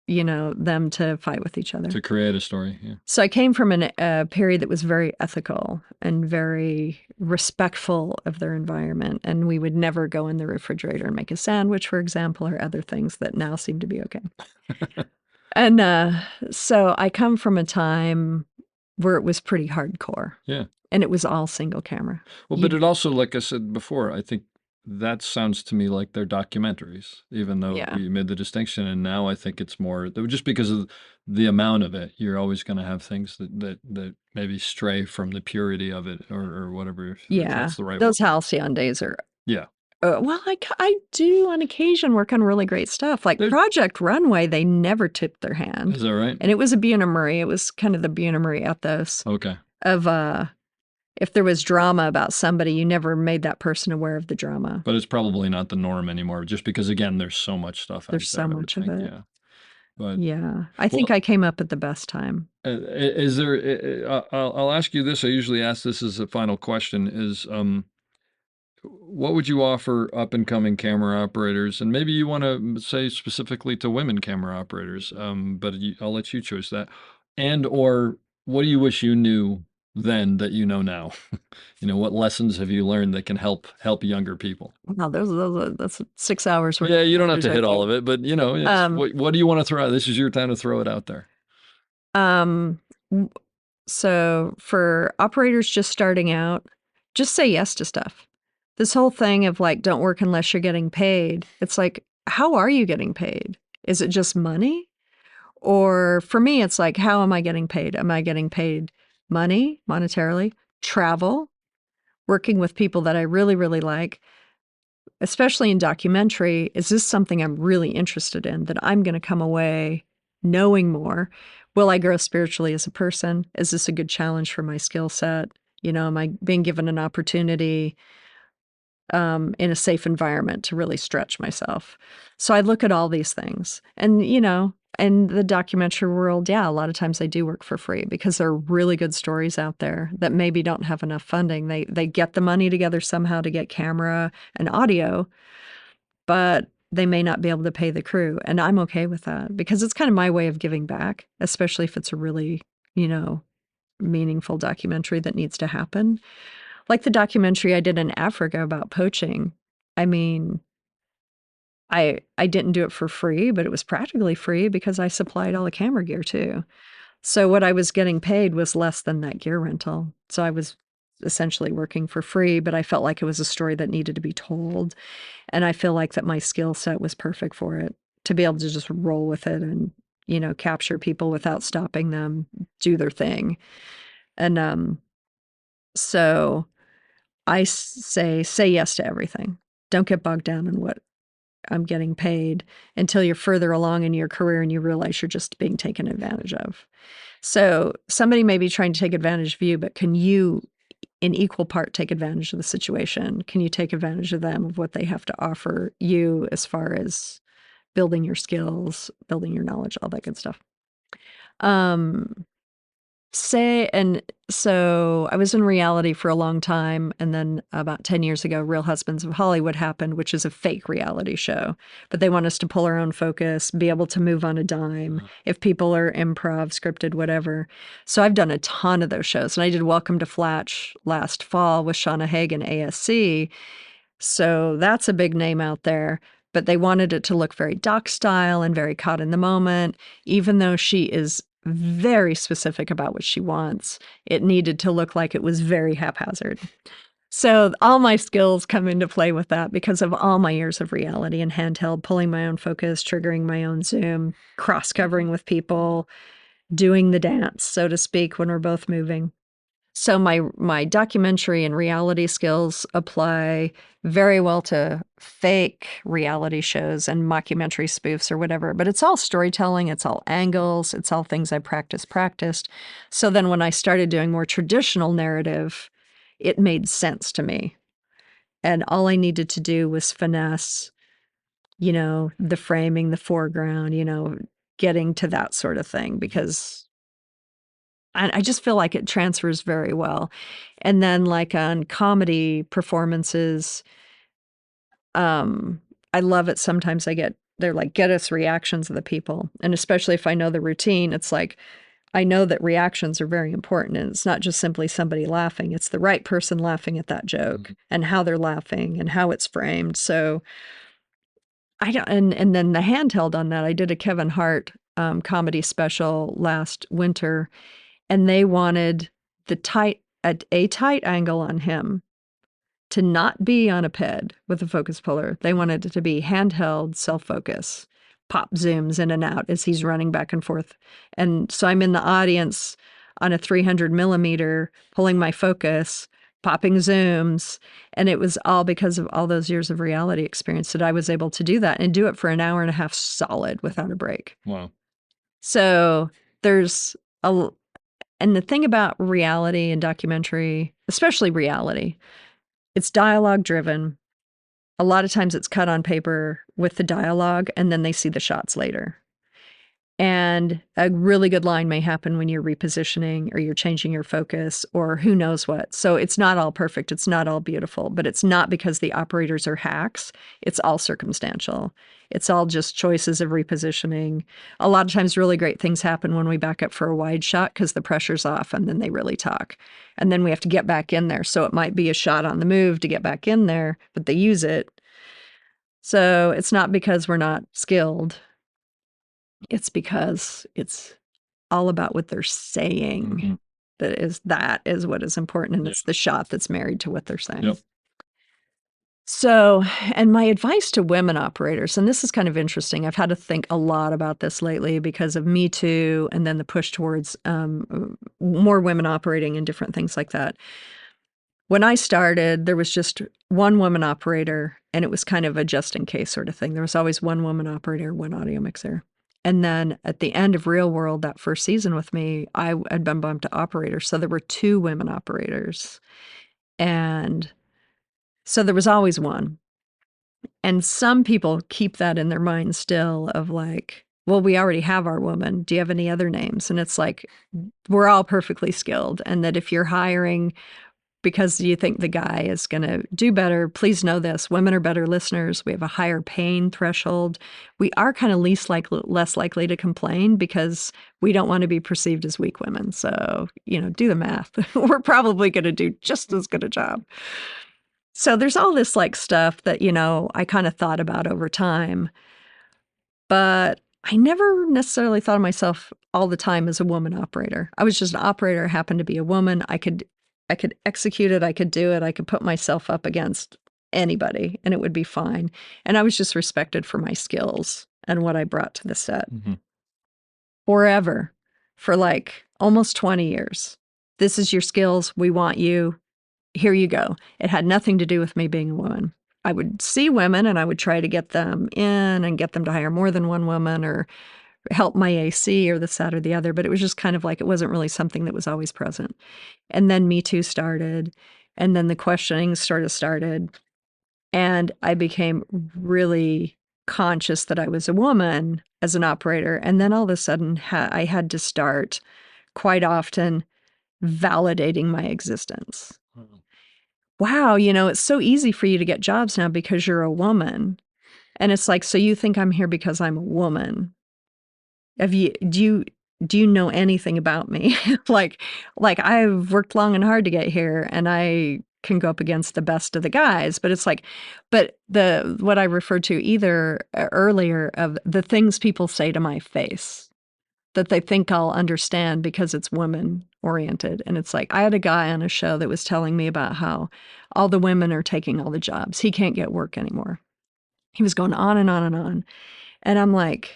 them to fight with each other. To create a story, yeah. So I came from a period that was very ethical and very respectful of their environment. And we would never go in the refrigerator and make a sandwich, for example, or other things that now seem to be okay. And so I come from a time where it was pretty hardcore. Yeah. And it was all single camera. Well, but it also, like I said before, I think that sounds to me like they're documentaries, even though you made the distinction. And now I think it's more just because of the amount of it, you're always going to have things that maybe stray from the purity of it or whatever. Yeah. That's the right Those halcyon days are. Yeah. Well, I do on occasion work on really great stuff. Like Project Runway, they never tipped their hand. Is that right? And it was a Buena-Marie. It was kind of the Buena-Marie ethos. Okay. Of if there was drama about somebody, you never made that person aware of the drama. But it's probably not the norm anymore, just because, again, there's so much stuff out there. There's so much of it. Yeah. But, yeah. I think I came up at the best time. Is there, I'll ask you this. I usually ask this as a final question is, what would you offer up-and-coming camera operators? And maybe you want to say specifically to women camera operators, but I'll let you choose that. And or what do you wish you knew then that you know now? What lessons have you learned that can help younger people? Wow, that's 6 hours worth. Yeah, you don't have to hit all of it, but what do you want to throw out? This is your time to throw it out there. So for operators just starting out, just say yes to stuff. this whole thing of like, don't work unless you're getting paid. It's like, how are you getting paid? Is it just money? Or for me, it's like, how am I getting paid? Am I getting paid money, monetarily, travel, working with people that I really, really like, especially in documentary? Is this something I'm really interested in that I'm going to come away knowing more? Will I grow spiritually as a person? Is this a good challenge for my skill set? Am I being given an opportunity in a safe environment to really stretch myself? So I look at all these things. And, in the documentary world, yeah, a lot of times I do work for free because there are really good stories out there that maybe don't have enough funding. They get the money together somehow to get camera and audio, but they may not be able to pay the crew. And I'm okay with that because it's kind of my way of giving back, especially if it's a really, meaningful documentary that needs to happen. Like the documentary I did in Africa about poaching. I mean, I didn't do it for free, but it was practically free because I supplied all the camera gear too. So what I was getting paid was less than that gear rental. So I was essentially working for free, but I felt like it was a story that needed to be told. And I feel like that my skill set was perfect for it, to be able to just roll with it and, capture people without stopping them, do their thing. And so I say yes to everything. Don't get bogged down in what I'm getting paid until you're further along in your career and you realize you're just being taken advantage of. So somebody may be trying to take advantage of you, but can you, in equal part, take advantage of the situation? Can you take advantage of them, of what they have to offer you as far as building your skills, building your knowledge, all that good stuff? So I was in reality for a long time, and then about 10 years ago, Real Husbands of Hollywood happened, which is a fake reality show. But they want us to pull our own focus, be able to move on a dime, if people are improv, scripted, whatever. So I've done a ton of those shows, and I did Welcome to Flatch last fall with Shauna Hagen, ASC. So that's a big name out there. But they wanted it to look very doc style and very caught in the moment, even though she is very specific about what she wants. It needed to look like it was very haphazard. So all my skills come into play with that because of all my years of reality and handheld, pulling my own focus, triggering my own zoom, cross-covering with people, doing the dance, so to speak, when we're both moving. So my documentary and reality skills apply very well to fake reality shows and mockumentary spoofs or whatever, but it's all storytelling, it's all angles, it's all things I practiced. So then when I started doing more traditional narrative, it made sense to me. And all I needed to do was finesse, the framing, the foreground, getting to that sort of thing, because I just feel like it transfers very well. And then like on comedy performances, I love it. Sometimes they're like, get us reactions of the people. And especially if I know the routine, it's like, I know that reactions are very important. And it's not just simply somebody laughing. It's the right person laughing at that joke and how they're laughing and how it's framed. So I don't, and then the handheld on that, I did a Kevin Hart comedy special last winter, and they wanted a tight angle on him to not be on a ped with a focus puller. They wanted it to be handheld, self-focus, pop zooms in and out as he's running back and forth. And so I'm in the audience on a 300 millimeter, pulling my focus, popping zooms. And it was all because of all those years of reality experience that I was able to do that and do it for an hour and a half solid without a break. Wow. So and the thing about reality and documentary, especially reality, it's dialogue driven. A lot of times it's cut on paper with the dialogue, and then they see the shots later. And a really good line may happen when you're repositioning or you're changing your focus or who knows what. So it's not all perfect. It's not all beautiful, but it's not because the operators are hacks. It's all circumstantial. It's all just choices of repositioning. A lot of times really great things happen when we back up for a wide shot because the pressure's off and then they really talk. And then we have to get back in there. So it might be a shot on the move to get back in there, but they use it. So it's not because we're not skilled. It's because it's all about what they're saying. That is what is important. And it's the shot that's married to what they're saying. Yep. So, and my advice to women operators, and this is kind of interesting. I've had to think a lot about this lately because of Me Too and then the push towards more women operating and different things like that. When I started, there was just one woman operator, and it was kind of a just in case sort of thing. There was always one woman operator, one audio mixer. And then at the end of Real World, that first season with me, I had been bumped to operator. So there were two women operators. And so there was always one. And some people keep that in their mind still of like, well, we already have our woman. Do you have any other names? And it's like, we're all perfectly skilled. And that if you're hiring because you think the guy is going to do better, please know this. Women are better listeners. We have a higher pain threshold. We are kind of less likely to complain because we don't want to be perceived as weak women. So, do the math. We're probably going to do just as good a job. So there's all this like stuff that, I kind of thought about over time, but I never necessarily thought of myself all the time as a woman operator. I was just an operator, happened to be a woman. I could execute it. I could do it. I could put myself up against anybody and it would be fine. And I was just respected for my skills and what I brought to the set. Forever, for like almost 20 years. This is your skills. We want you. Here you go. It had nothing to do with me being a woman. I would see women and I would try to get them in and get them to hire more than one woman or help my AC or this, that, or the other. But it was just kind of like, it wasn't really something that was always present. And then Me Too started. And then the questioning started. And I became really conscious that I was a woman as an operator. And then all of a sudden, I had to start quite often validating my existence. Wow, it's so easy for you to get jobs now because you're a woman. And it's like, so you think I'm here because I'm a woman? Do you know anything about me? like I've worked long and hard to get here and I can go up against the best of the guys, but it's like, but what I referred to earlier of the things people say to my face that they think I'll understand because it's women oriented. And it's like, I had a guy on a show that was telling me about how all the women are taking all the jobs. He can't get work anymore. He was going on and on and on. And I'm like,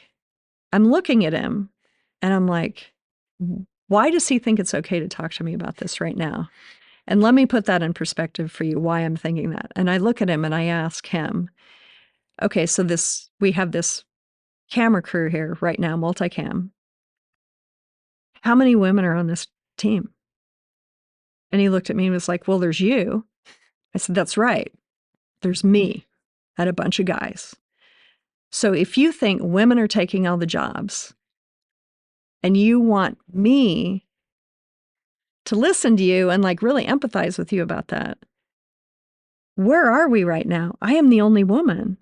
I'm looking at him and I'm like, why does he think it's okay to talk to me about this right now? And let me put that in perspective for you, why I'm thinking that. And I look at him and I ask him, okay, so we have this camera crew here right now, multicam. How many women are on this team? And he looked at me and was like, well, there's you. I said, that's right. There's me and a bunch of guys. So if you think women are taking all the jobs and you want me to listen to you and like really empathize with you about that, where are we right now? I am the only woman.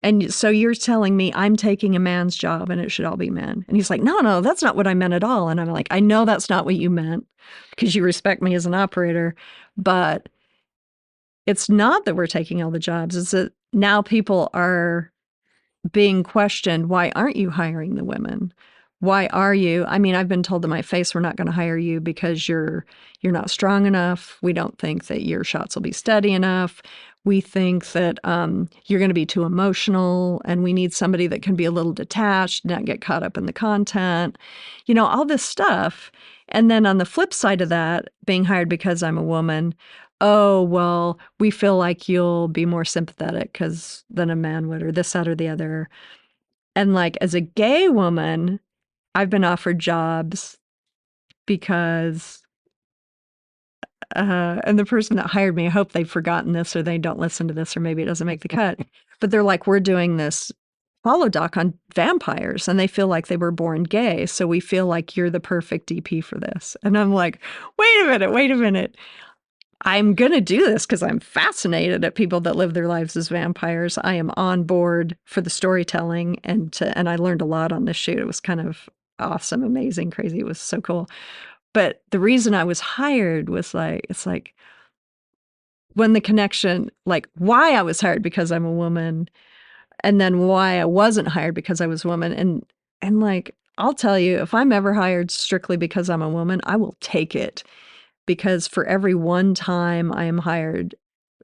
And so you're telling me I'm taking a man's job and it should all be men. And he's like, no, that's not what I meant at all. And I'm like, I know that's not what you meant because you respect me as an operator, but it's not that we're taking all the jobs. It's that now people are being questioned. Why aren't you hiring the women? Why are you? I mean, I've been told to my face, we're not going to hire you because you're not strong enough. We don't think that your shots will be steady enough. We think that you're going to be too emotional and we need somebody that can be a little detached, not get caught up in the content, all this stuff. And then on the flip side of that, being hired because I'm a woman, oh, well, we feel like you'll be more sympathetic than a man would or this, that, or the other. And like as a gay woman, I've been offered jobs because and the person that hired me, I hope they've forgotten this or they don't listen to this or maybe it doesn't make the cut. But they're like, we're doing this follow doc on vampires and they feel like they were born gay. So we feel like you're the perfect DP for this. And I'm like, wait a minute. I'm going to do this because I'm fascinated at people that live their lives as vampires. I am on board for the storytelling and I learned a lot on this shoot. It was kind of awesome, amazing, crazy. It was so cool. But the reason I was hired was like, it's like when the connection, like why I was hired because I'm a woman and then why I wasn't hired because I was a woman. And like, I'll tell you, if I'm ever hired strictly because I'm a woman, I will take it because for every one time I am hired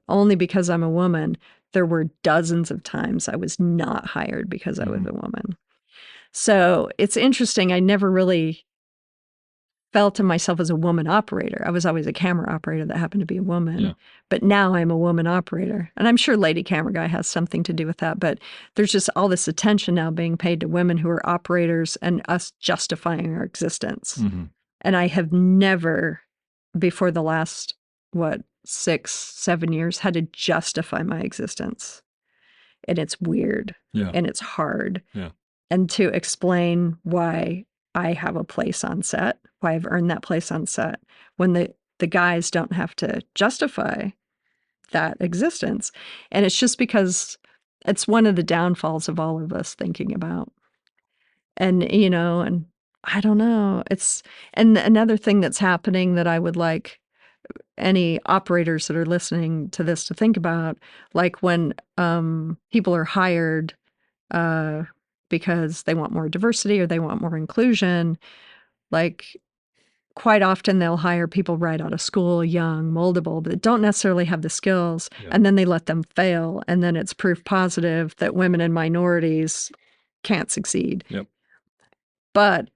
only because I'm a woman. There were dozens of times I was not hired because I was a woman. So it's interesting. I never really felt of myself as a woman operator. I was always a camera operator that happened to be a woman. Yeah. But now I'm a woman operator. And I'm sure Lady Camera Guy has something to do with that. But there's just all this attention now being paid to women who are operators and us justifying our existence. And I have never, before the last, 6, 7 years, had to justify my existence. And it's weird. Yeah. And it's hard. Yeah. And to explain why I have a place on set, why I've earned that place on set, when the guys don't have to justify that existence. And it's just because it's one of the downfalls of all of us thinking about. And, and I don't know. And another thing that's happening that I would like any operators that are listening to this to think about, like when people are hired because they want more diversity or they want more inclusion, like quite often they'll hire people right out of school, young, moldable, but don't necessarily have the skills. Yeah. And then they let them fail. And then it's proof positive that women and minorities can't succeed. Yep. But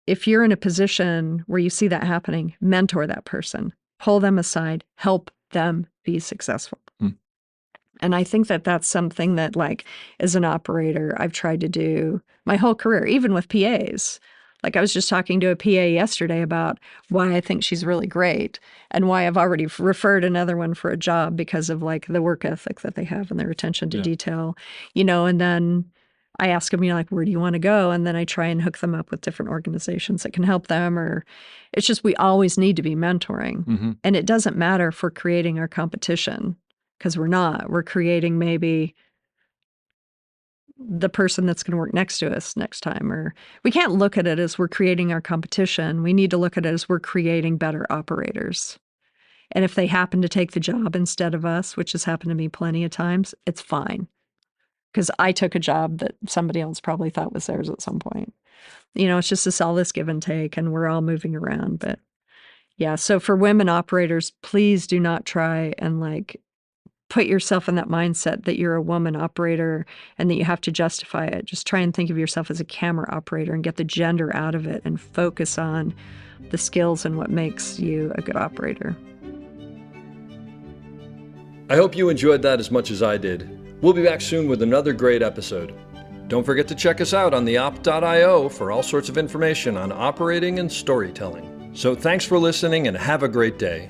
if you're in a position where you see that happening, mentor that person, pull them aside, help them be successful. And I think that that's something that, like, as an operator, I've tried to do my whole career, even with PAs. Like, I was just talking to a PA yesterday about why I think she's really great and why I've already referred another one for a job because of, like, the work ethic that they have and their attention to detail, and then I ask them, like, where do you want to go? And then I try and hook them up with different organizations that can help them. Or it's just, we always need to be mentoring. And it doesn't matter if we're creating our competition, because we're not. We're creating maybe the person that's going to work next to us next time. Or we can't look at it as we're creating our competition. We need to look at it as we're creating better operators. And if they happen to take the job instead of us, which has happened to me plenty of times, it's fine. Because I took a job that somebody else probably thought was theirs at some point. It's just all this give and take, and we're all moving around. But yeah, so for women operators, please do not try and, like, put yourself in that mindset that you're a woman operator and that you have to justify it. Just try and think of yourself as a camera operator and get the gender out of it and focus on the skills and what makes you a good operator. I hope you enjoyed that as much as I did. We'll be back soon with another great episode. Don't forget to check us out on theop.io for all sorts of information on operating and storytelling. So thanks for listening and have a great day.